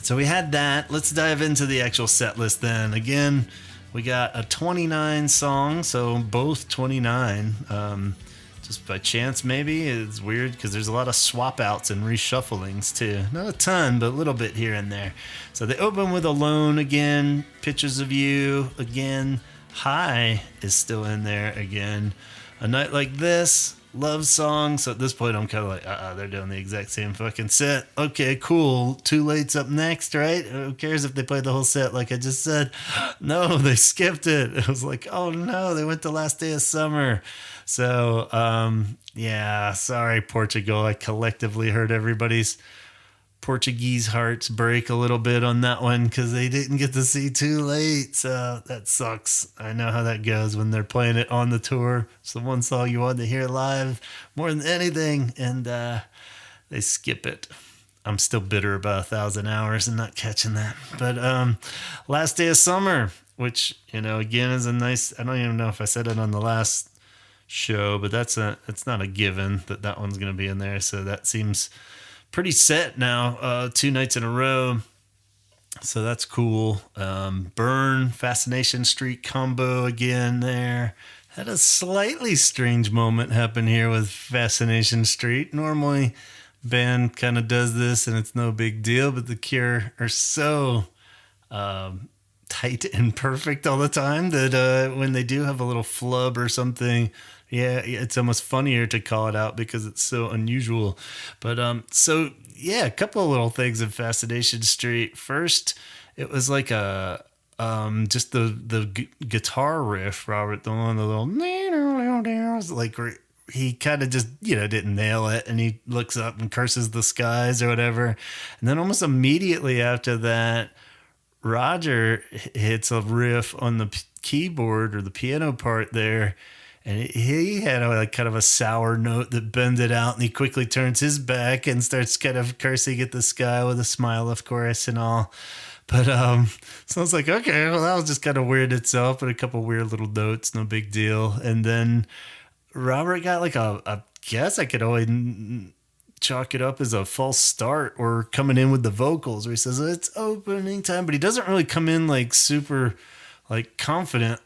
we had that. Let's dive into the actual set list then. Again, we got a 29 song, so both 29. Just by chance, maybe. It's weird because there's a lot of swap outs and reshufflings too. Not a ton, but a little bit here and there. So they open with Alone again, Pictures of You again, High is still in there again. A Night Like This, Love Song. So at this point, I'm kind of like, they're doing the exact same fucking set. Okay, cool. Too Late's up next, right? Who cares if they play the whole set like I just said? No, they skipped it. It was like, oh no, they went to Last Day of Summer. So, sorry, Portugal. I collectively heard everybody's Portuguese hearts break a little bit on that one because they didn't get to see Too Late. So that sucks. I know how that goes when they're playing it on the tour. It's the one song you want to hear live more than anything, and they skip it. I'm still bitter about 1,000 Hours and not catching that. But Last Day of Summer, which, again, is a nice... I don't even know if I said it on the last show, but it's not a given that one's going to be in there. So that seems pretty set now, 2 nights in a row. So that's cool. Burn, Fascination Street combo again there. Had a slightly strange moment happen here with Fascination Street. Normally, band kind of does this and it's no big deal, but The Cure are so tight and perfect all the time that when they do have a little flub or something, it's almost funnier to call it out because it's so unusual. But a couple of little things in Fascination Street. First, it was like a just the guitar riff, Robert, the one, the little like he kind of just didn't nail it, and he looks up and curses the skies or whatever, and then almost immediately after that, Roger hits a riff on the keyboard or the piano part there. And he had kind of a sour note that bended out, and he quickly turns his back and starts kind of cursing at the sky with a smile, of course, and all. But so I was like, okay, well, that was just kind of weird itself, but a couple weird little notes, no big deal. And then Robert got like I guess I could always chalk it up as a false start or coming in with the vocals, where he says it's opening time, but he doesn't really come in like super like confident,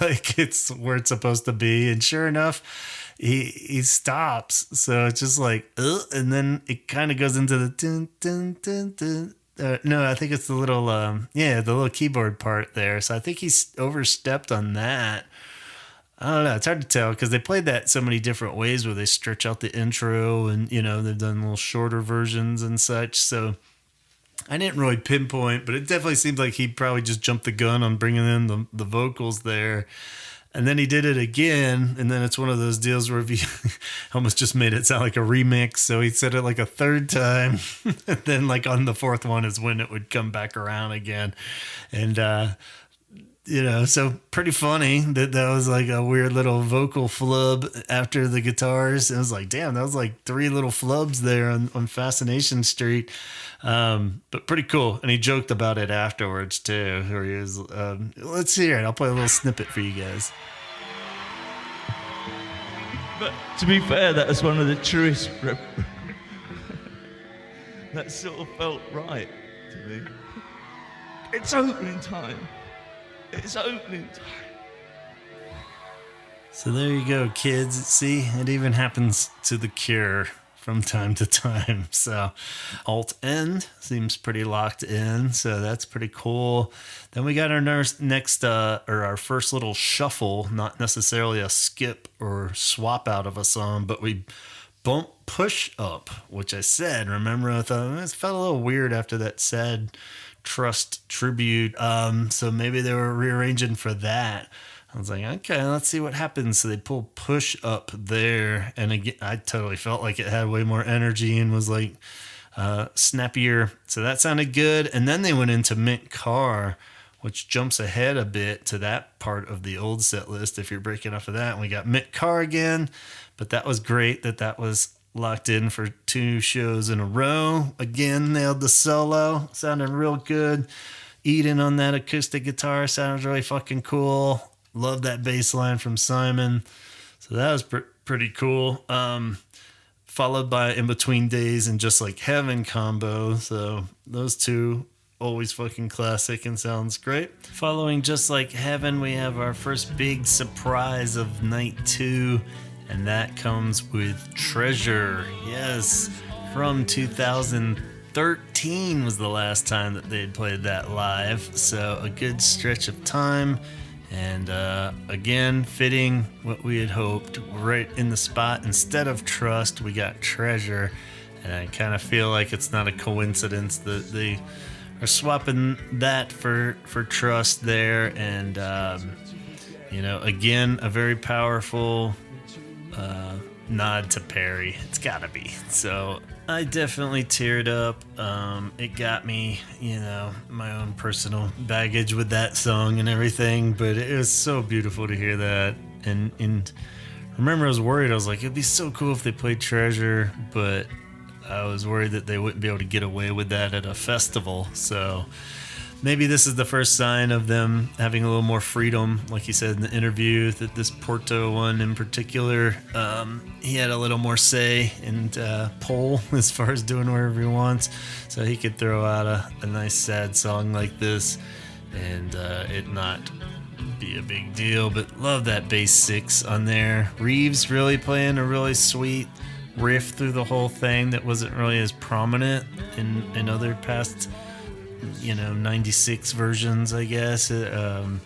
like it's where it's supposed to be. And sure enough, he stops. So it's just like, and then it kind of goes into the dun, dun, dun, dun. No, I think it's the little, the little keyboard part there. So I think he's overstepped on that. I don't know. It's hard to tell because they played that so many different ways where they stretch out the intro and, they've done little shorter versions and such. So I didn't really pinpoint, but it definitely seems like he probably just jumped the gun on bringing in the vocals there. And then he did it again, and then it's one of those deals where he almost just made it sound like a remix. So he said it like a third time, and then like on the fourth one is when it would come back around again. And, so pretty funny that was like a weird little vocal flub after the guitars. It was like, damn, that was like 3 little flubs there on Fascination Street. But pretty cool. And he joked about it afterwards too, where he was, let's hear it. I'll play a little snippet for you guys. But to be fair, that was one of the truest that sort of felt right to me. It's opening time. It's opening time. So there you go, kids. See, it even happens to The Cure from time to time. So alt end seems pretty locked in. So that's pretty cool. Then we got our next our first little shuffle, not necessarily a skip or swap out of a song, but we bump push up, which I said, remember, I thought it felt a little weird after that sad Trust tribute. So maybe they were rearranging for that. I was like, okay, let's see what happens. So they pull push up there. And again, I totally felt like it had way more energy and was like snappier. So that sounded good. And then they went into Mint Car, which jumps ahead a bit to that part of the old set list if you're breaking off of that. And we got Mint Car again. But that was great that was locked in for 2 shows in a row. Again, nailed the solo. Sounded real good. Eden on that acoustic guitar sounds really fucking cool. Love that bass line from Simon. So that was pretty cool. Followed by In Between Days and Just Like Heaven combo. So those 2 always fucking classic and sounds great. Following Just Like Heaven, we have our first big surprise of night 2. And that comes with Treasure. Yes, from 2013 was the last time that they had played that live. So a good stretch of time. And again, fitting what we had hoped. Right in the spot. Instead of Trust, we got Treasure. And I kind of feel like it's not a coincidence that they are swapping that for Trust there. And, again, a very powerful nod to Perry. It's gotta be. So I definitely teared up. It got me, my own personal baggage with that song and everything, but it was so beautiful to hear that. And remember, I was worried. I was like, it'd be so cool if they played Treasure, but I was worried that they wouldn't be able to get away with that at a festival. So maybe this is the first sign of them having a little more freedom. Like he said in the interview, that this Porto one in particular, he had a little more say and pull as far as doing whatever he wants. So he could throw out a nice sad song like this and it not be a big deal. But love that bass 6 on there. Reeves really playing a really sweet riff through the whole thing that wasn't really as prominent in other past 96 versions, I guess. I'd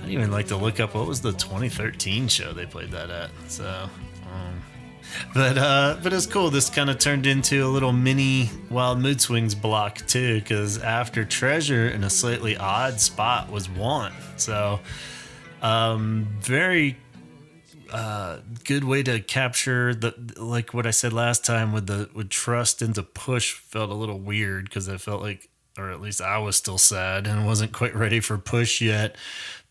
even like to look up what was the 2013 show they played that at. So, but it was cool. This kind of turned into a little mini Wild Mood Swings block too, because after Treasure in a slightly odd spot was Want. So, very good way to capture like what I said last time with Trust into Push felt a little weird because I felt like, or at least I was still sad and wasn't quite ready for Push yet.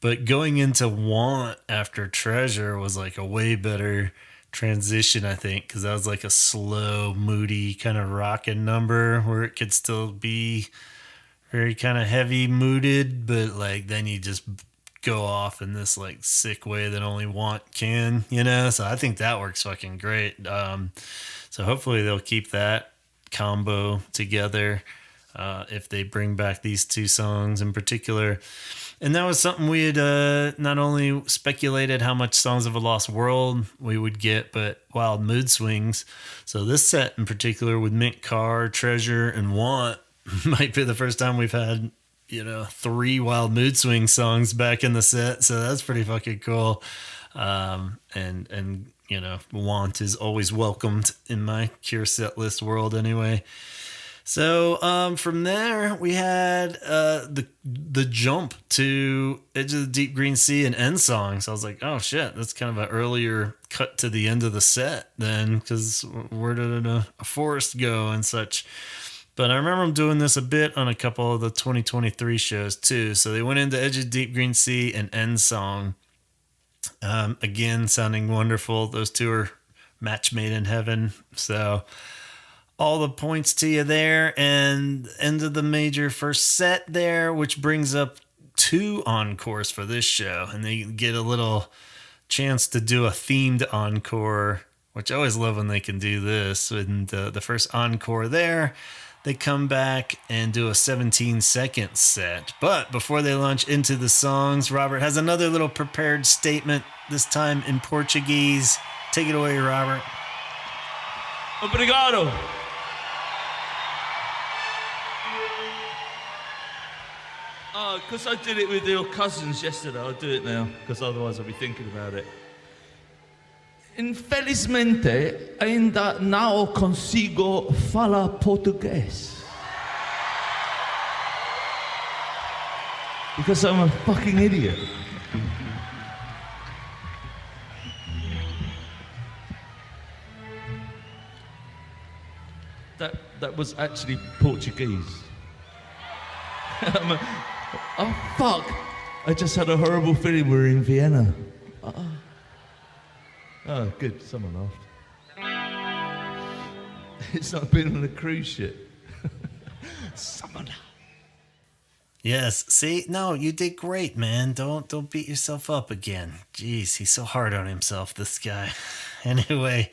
But going into Want after Treasure was like a way better transition, I think, because that was like a slow, moody kind of rockin' number where it could still be very kind of heavy mooded, but like then you just go off in this like sick way that only Want can, So I think that works fucking great. So hopefully they'll keep that combo together. if they bring back these two songs in particular. And that was something we had not only speculated how much Songs of a Lost World we would get, but Wild Mood Swings. So this set in particular with Mint Car, Treasure, and Want might be the first time we've had, 3 Wild Mood Swing songs back in the set. So that's pretty fucking cool. And Want is always welcomed in my Cure set list world anyway. So from there, we had the jump to Edge of the Deep Green Sea and End Song. So I was like, oh shit, that's kind of an earlier cut to the end of the set then, because where did a forest go and such. But I remember them doing this a bit on a couple of the 2023 shows too. So they went into Edge of the Deep Green Sea and End Song. Again, sounding wonderful. Those two are match made in heaven. So all the points to you there, and end of the major first set there, which brings up 2 encores for this show. And they get a little chance to do a themed encore, which I always love when they can do this. And the first encore there, they come back and do a 17-second set. But before they launch into the songs, Robert has another little prepared statement, this time in Portuguese. Take it away, Robert. Obrigado. Because I did it with your cousins yesterday, I'll do it now, because otherwise I'll be thinking about it. Infelizmente, ainda não consigo falar português. Because I'm a fucking idiot. That was actually Portuguese. Oh, fuck. I just had a horrible feeling we were in Vienna. Oh, good. Someone laughed. It's not been on a cruise ship. Someone. Yes. See, no, you did great, man. Don't beat yourself up again. Jeez, he's so hard on himself, this guy. Anyway,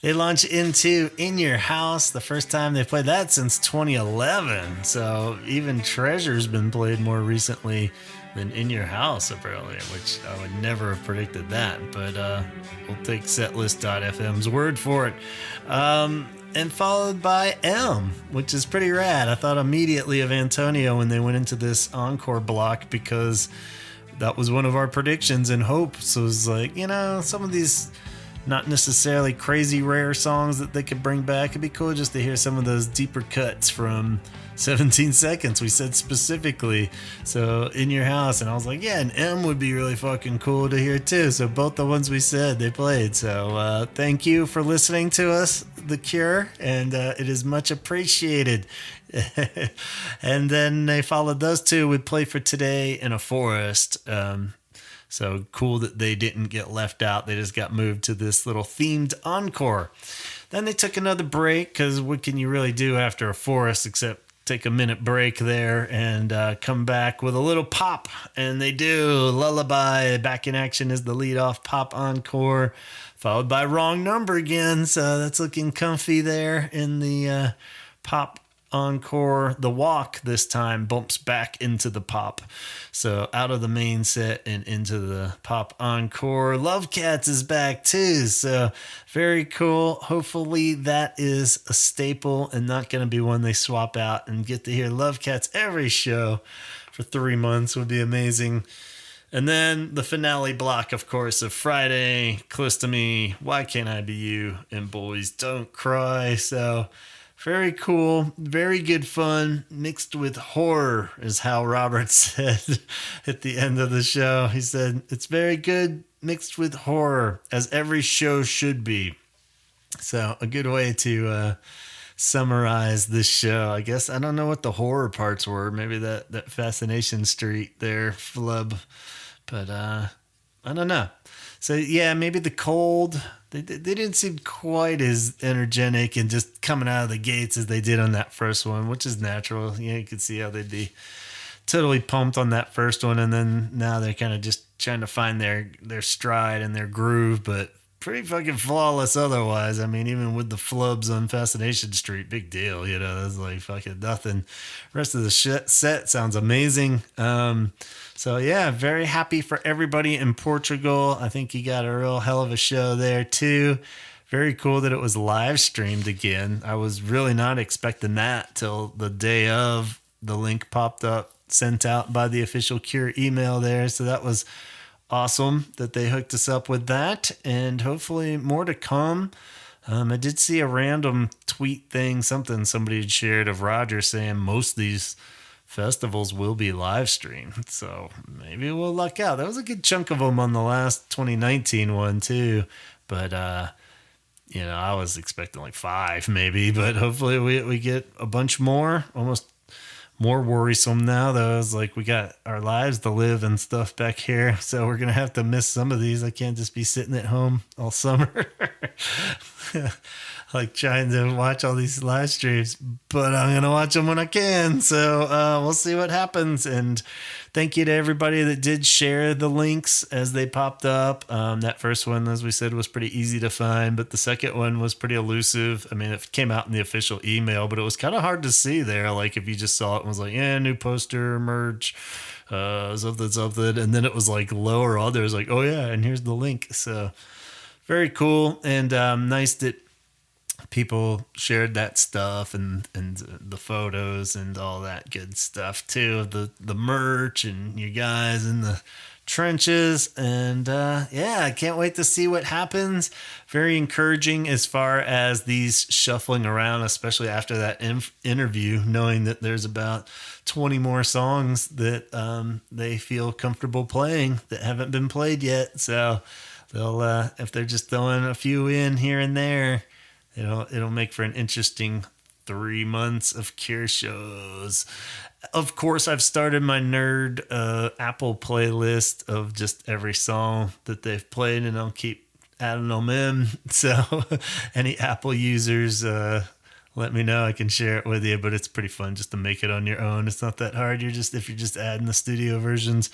they launch into In Your House, the first time they played that since 2011. So even Treasure's been played more recently than In Your House, apparently, which I would never have predicted that. But we'll take setlist.fm's word for it. And followed by M, which is pretty rad. I thought immediately of Antonio when they went into this encore block, because that was one of our predictions and hopes. So it was like, some of these not necessarily crazy rare songs that they could bring back. It'd be cool just to hear some of those deeper cuts from 17 Seconds, we said specifically. So In Your House, and I was like, yeah, and M would be really fucking cool to hear too. So both the ones we said, they played. So thank you for listening to us, The Cure, and it is much appreciated. And then they followed those two with Play for Today in a Forest. So cool that they didn't get left out. They just got moved to this little themed encore. Then they took another break, because what can you really do after a forest except take a minute break there and come back with a little pop. And they do. Lullaby, Back in Action is the lead-off pop encore, followed by Wrong Number again. So that's looking comfy there in the pop encore. The Walk this time bumps back into the pop. So out of the main set and into the pop encore. Love Cats is back too. So very cool. Hopefully that is a staple and not going to be one they swap out, and get to hear Love Cats every show for 3 months would be amazing. And then the finale block, of course, of Friday, Close to Me, Why Can't I Be You, and Boys Don't Cry. So very cool, very good fun, mixed with horror, is how Robert said at the end of the show. He said, it's very good mixed with horror, as every show should be. So a good way to summarize this show. I guess, I don't know what the horror parts were. Maybe that Fascination Street there, flub. But I don't know. So yeah, maybe the cold, they didn't seem quite as energetic and just coming out of the gates as they did on that first one, which is natural. Yeah, you could see how they'd be totally pumped on that first one, and then now they're kind of just trying to find their stride and their groove, but pretty fucking flawless otherwise. I mean, even with the flubs on Fascination Street, big deal, you know, that's like fucking nothing. Rest of the set sounds amazing. So yeah, very happy for everybody in Portugal. I think you got a real hell of a show there too. Very cool that it was live streamed again. I was really not expecting that till the day of. The link popped up, sent out by the official Cure email there. So that was awesome that they hooked us up with that, and hopefully more to come. I did see a random tweet thing, somebody had shared of Roger saying most of these festivals will be live streamed, so maybe we'll luck out. That was a good chunk of them on the last 2019 one too, but you know, I was expecting like 5 maybe, but hopefully we get a bunch more. Almost more worrisome now, though. It's like we got our lives to live and stuff back here, so we're gonna have to miss some of these. I can't just be sitting at home all summer like trying to watch all these live streams, but I'm gonna watch them when I can. So we'll see what happens. And thank you to everybody that did share the links as they popped up. That first one, as we said, was pretty easy to find, but the second one was pretty elusive. I mean, it came out in the official email, but it was kind of hard to see there. Like if you just saw it and was like, yeah, new poster, merch, something, and then it was like lower others, like, oh yeah, and here's the link. So very cool, and nice that people shared that stuff and the photos and all that good stuff too, of the merch and you guys in the trenches. And yeah, I can't wait to see what happens. Very encouraging as far as these shuffling around, especially after that interview, knowing that there's about 20 more songs that they feel comfortable playing that haven't been played yet. So they'll if they're just throwing a few in here and there, it'll make for an interesting 3 months of Cure shows. Of course, I've started my nerd Apple playlist of just every song that they've played, and I'll keep adding them in. So any Apple users, let me know. I can share it with you, but it's pretty fun just to make it on your own. It's not that hard. If you're just adding the studio versions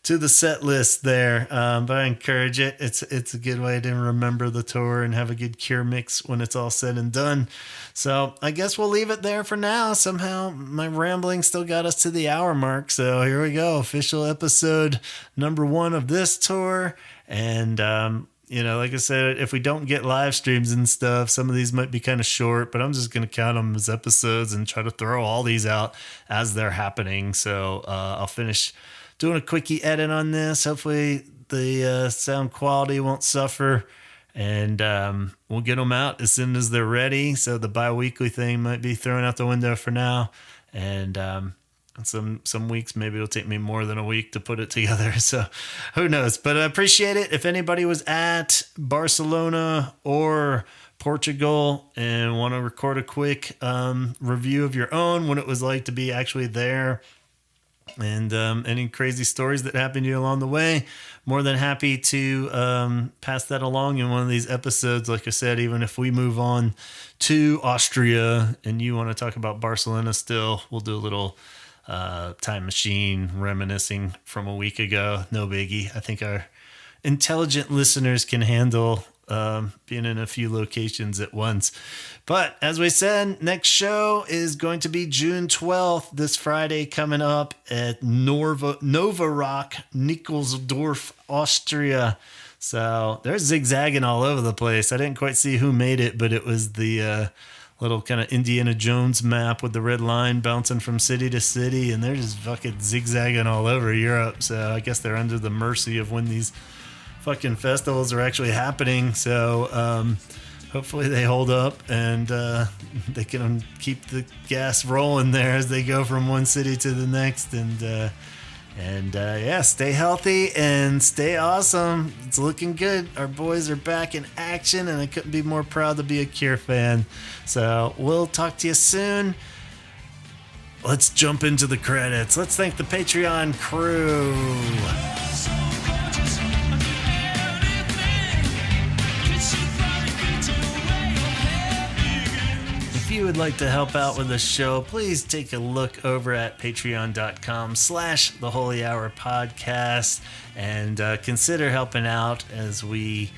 to the set list there. But I encourage it. It's a good way to remember the tour and have a good Cure mix when it's all said and done. So I guess we'll leave it there for now. Somehow my rambling still got us to the hour mark. So here we go. Official episode number 1 of this tour. And, like I said, if we don't get live streams and stuff, some of these might be kind of short, but I'm just going to count them as episodes and try to throw all these out as they're happening. So I'll finish doing a quickie edit on this. Hopefully the sound quality won't suffer, and we'll get them out as soon as they're ready. So the bi-weekly thing might be thrown out the window for now, and some weeks maybe it'll take me more than a week to put it together. So who knows? But I appreciate it. If anybody was at Barcelona or Portugal and want to record a quick review of your own, what it was like to be actually there, and any crazy stories that happened to you along the way, more than happy to pass that along in one of these episodes. Like I said, even if we move on to Austria and you want to talk about Barcelona still, we'll do a little time machine reminiscing from a week ago. No biggie. I think our intelligent listeners can handle being in a few locations at once. But as we said, next show is going to be June 12th, this Friday, coming up at Nova Rock, Nickelsdorf, Austria. So they're zigzagging all over the place. I didn't quite see who made it, but it was the little kind of Indiana Jones map with the red line bouncing from city to city, and they're just fucking zigzagging all over Europe. So I guess they're under the mercy of when these fucking festivals are actually happening. So hopefully they hold up and they can keep the gas rolling there as they go from one city to the next. And yeah, stay healthy and stay awesome. It's looking good. Our boys are back in action, and I couldn't be more proud to be a Cure fan. So we'll talk to you soon. Let's jump into the credits. Let's thank the Patreon crew. If you would like to help out with the show, please take a look over at patreon.com/The Holy Hour Podcast and consider helping out as we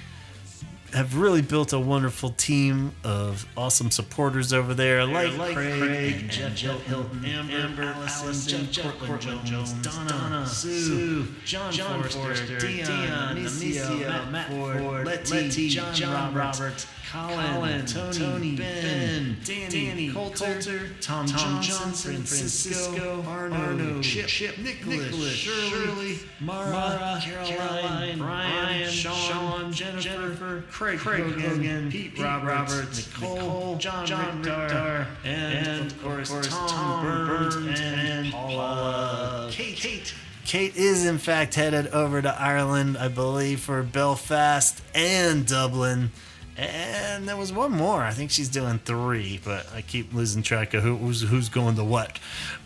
have really built a wonderful team of awesome supporters over there, like Craig and Jeff Hilton, Amber, Allison, Jeff Portland Jones, Donna, Sue, John Forster, Dion, Amicia, Matt Ford, Letty, John Roberts, Colin, Tony, Ben, Danny, Coulter, Tom Johnson, Francisco, Arno, Chip, Nicholas, Shirley, Mara, Caroline, Brian, Sean, Jennifer, Craig Hogan, Pete Roberts, Nicole, John Richter, and of course Tom Burns and Paula. Kate is in fact headed over to Ireland, I believe, for Belfast and Dublin. And there was one more. I think she's doing 3, but I keep losing track of who's going to what.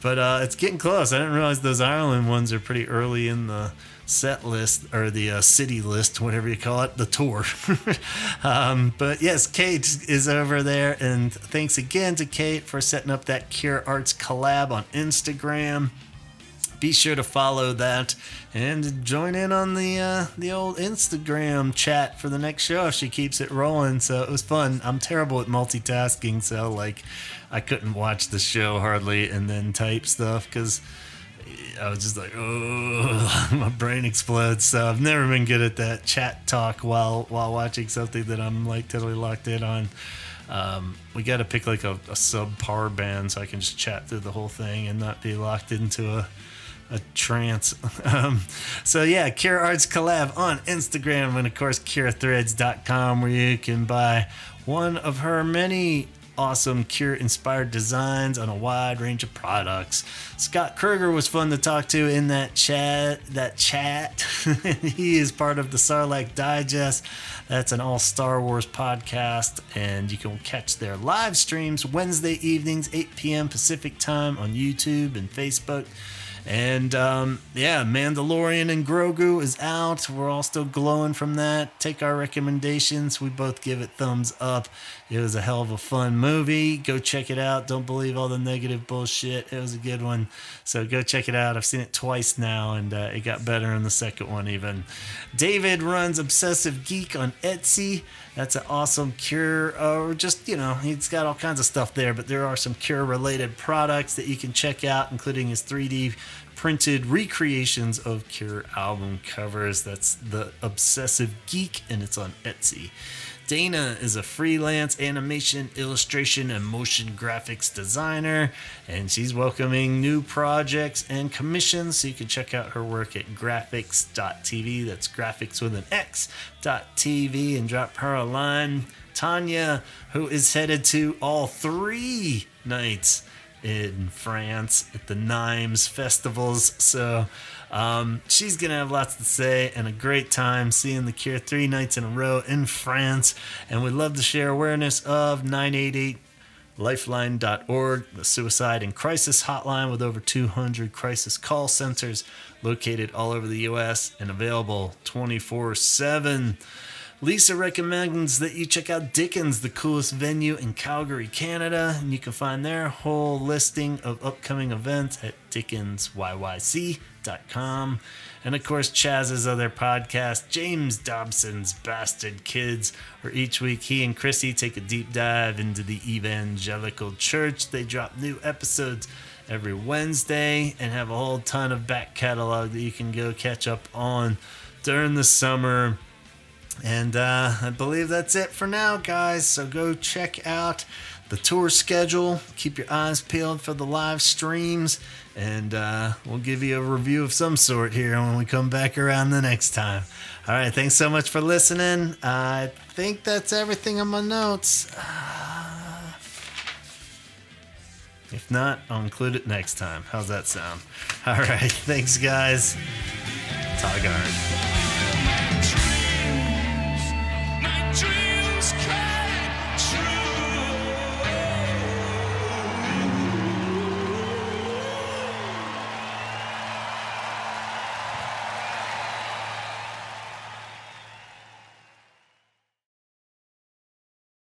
But it's getting close. I didn't realize those Ireland ones are pretty early in the set list, or the city list, whatever you call it, the tour. But yes, Kate is over there, and thanks again to Kate for setting up that Cure Arts collab on Instagram. Be sure to follow that and join in on the old Instagram chat for the next show if she keeps it rolling. So it was fun. I'm terrible at multitasking, so like I couldn't watch the show hardly and then type stuff because I was just like, oh, my brain explodes. So I've never been good at that chat talk while watching something that I'm like totally locked in on. We got to pick like a subpar band so I can just chat through the whole thing and not be locked into a trance. So yeah, Cure Arts collab on Instagram, and of course curethreads.com, where you can buy one of her many awesome Cure inspired designs on a wide range of products. Scott Kruger was fun to talk to in that chat. He is part of the Sarlacc Digest. That's an all Star Wars podcast, and you can catch their live streams Wednesday evenings 8 p.m. Pacific time on YouTube and Facebook. And Mandalorian and Grogu is out. We're all still glowing from that. Take our recommendations. We both give it thumbs up. It was a hell of a fun movie. Go check it out. Don't believe all the negative bullshit. It was a good one. So go check it out. I've seen it twice now, and it got better in the second one even. David runs Obsessive Geek on Etsy. That's an awesome Cure, or just, he's got all kinds of stuff there, but there are some Cure-related products that you can check out, including his 3D printed recreations of Cure album covers. That's the Obsessive Geek, and it's on Etsy. Dana is a freelance animation, illustration, and motion graphics designer, and she's welcoming new projects and commissions, so you can check out her work at graphics.tv. That's graphics with an X.tv, and drop her a line. Tanya, who is headed to all 3 nights in France at the Nimes festivals, so she's gonna have lots to say and a great time seeing the Cure 3 nights in a row in France, and we'd love to share awareness of 988lifeline.org, the suicide and crisis hotline with over 200 crisis call centers located all over the US and available 24/7. Lisa recommends that you check out Dickens, the coolest venue in Calgary, Canada, and you can find their whole listing of upcoming events at dickensyyc.com. And of course, Chaz's other podcast, James Dobson's Bastard Kids, where each week he and Chrissy take a deep dive into the evangelical church. They drop new episodes every Wednesday and have a whole ton of back catalog that you can go catch up on during the summer. And I believe that's it for now, guys. So go check out the tour schedule. Keep your eyes peeled for the live streams. And we'll give you a review of some sort here when we come back around the next time. All right, thanks so much for listening. I think that's everything on my notes. If not, I'll include it next time. How's that sound? All right, thanks, guys. Talk hard.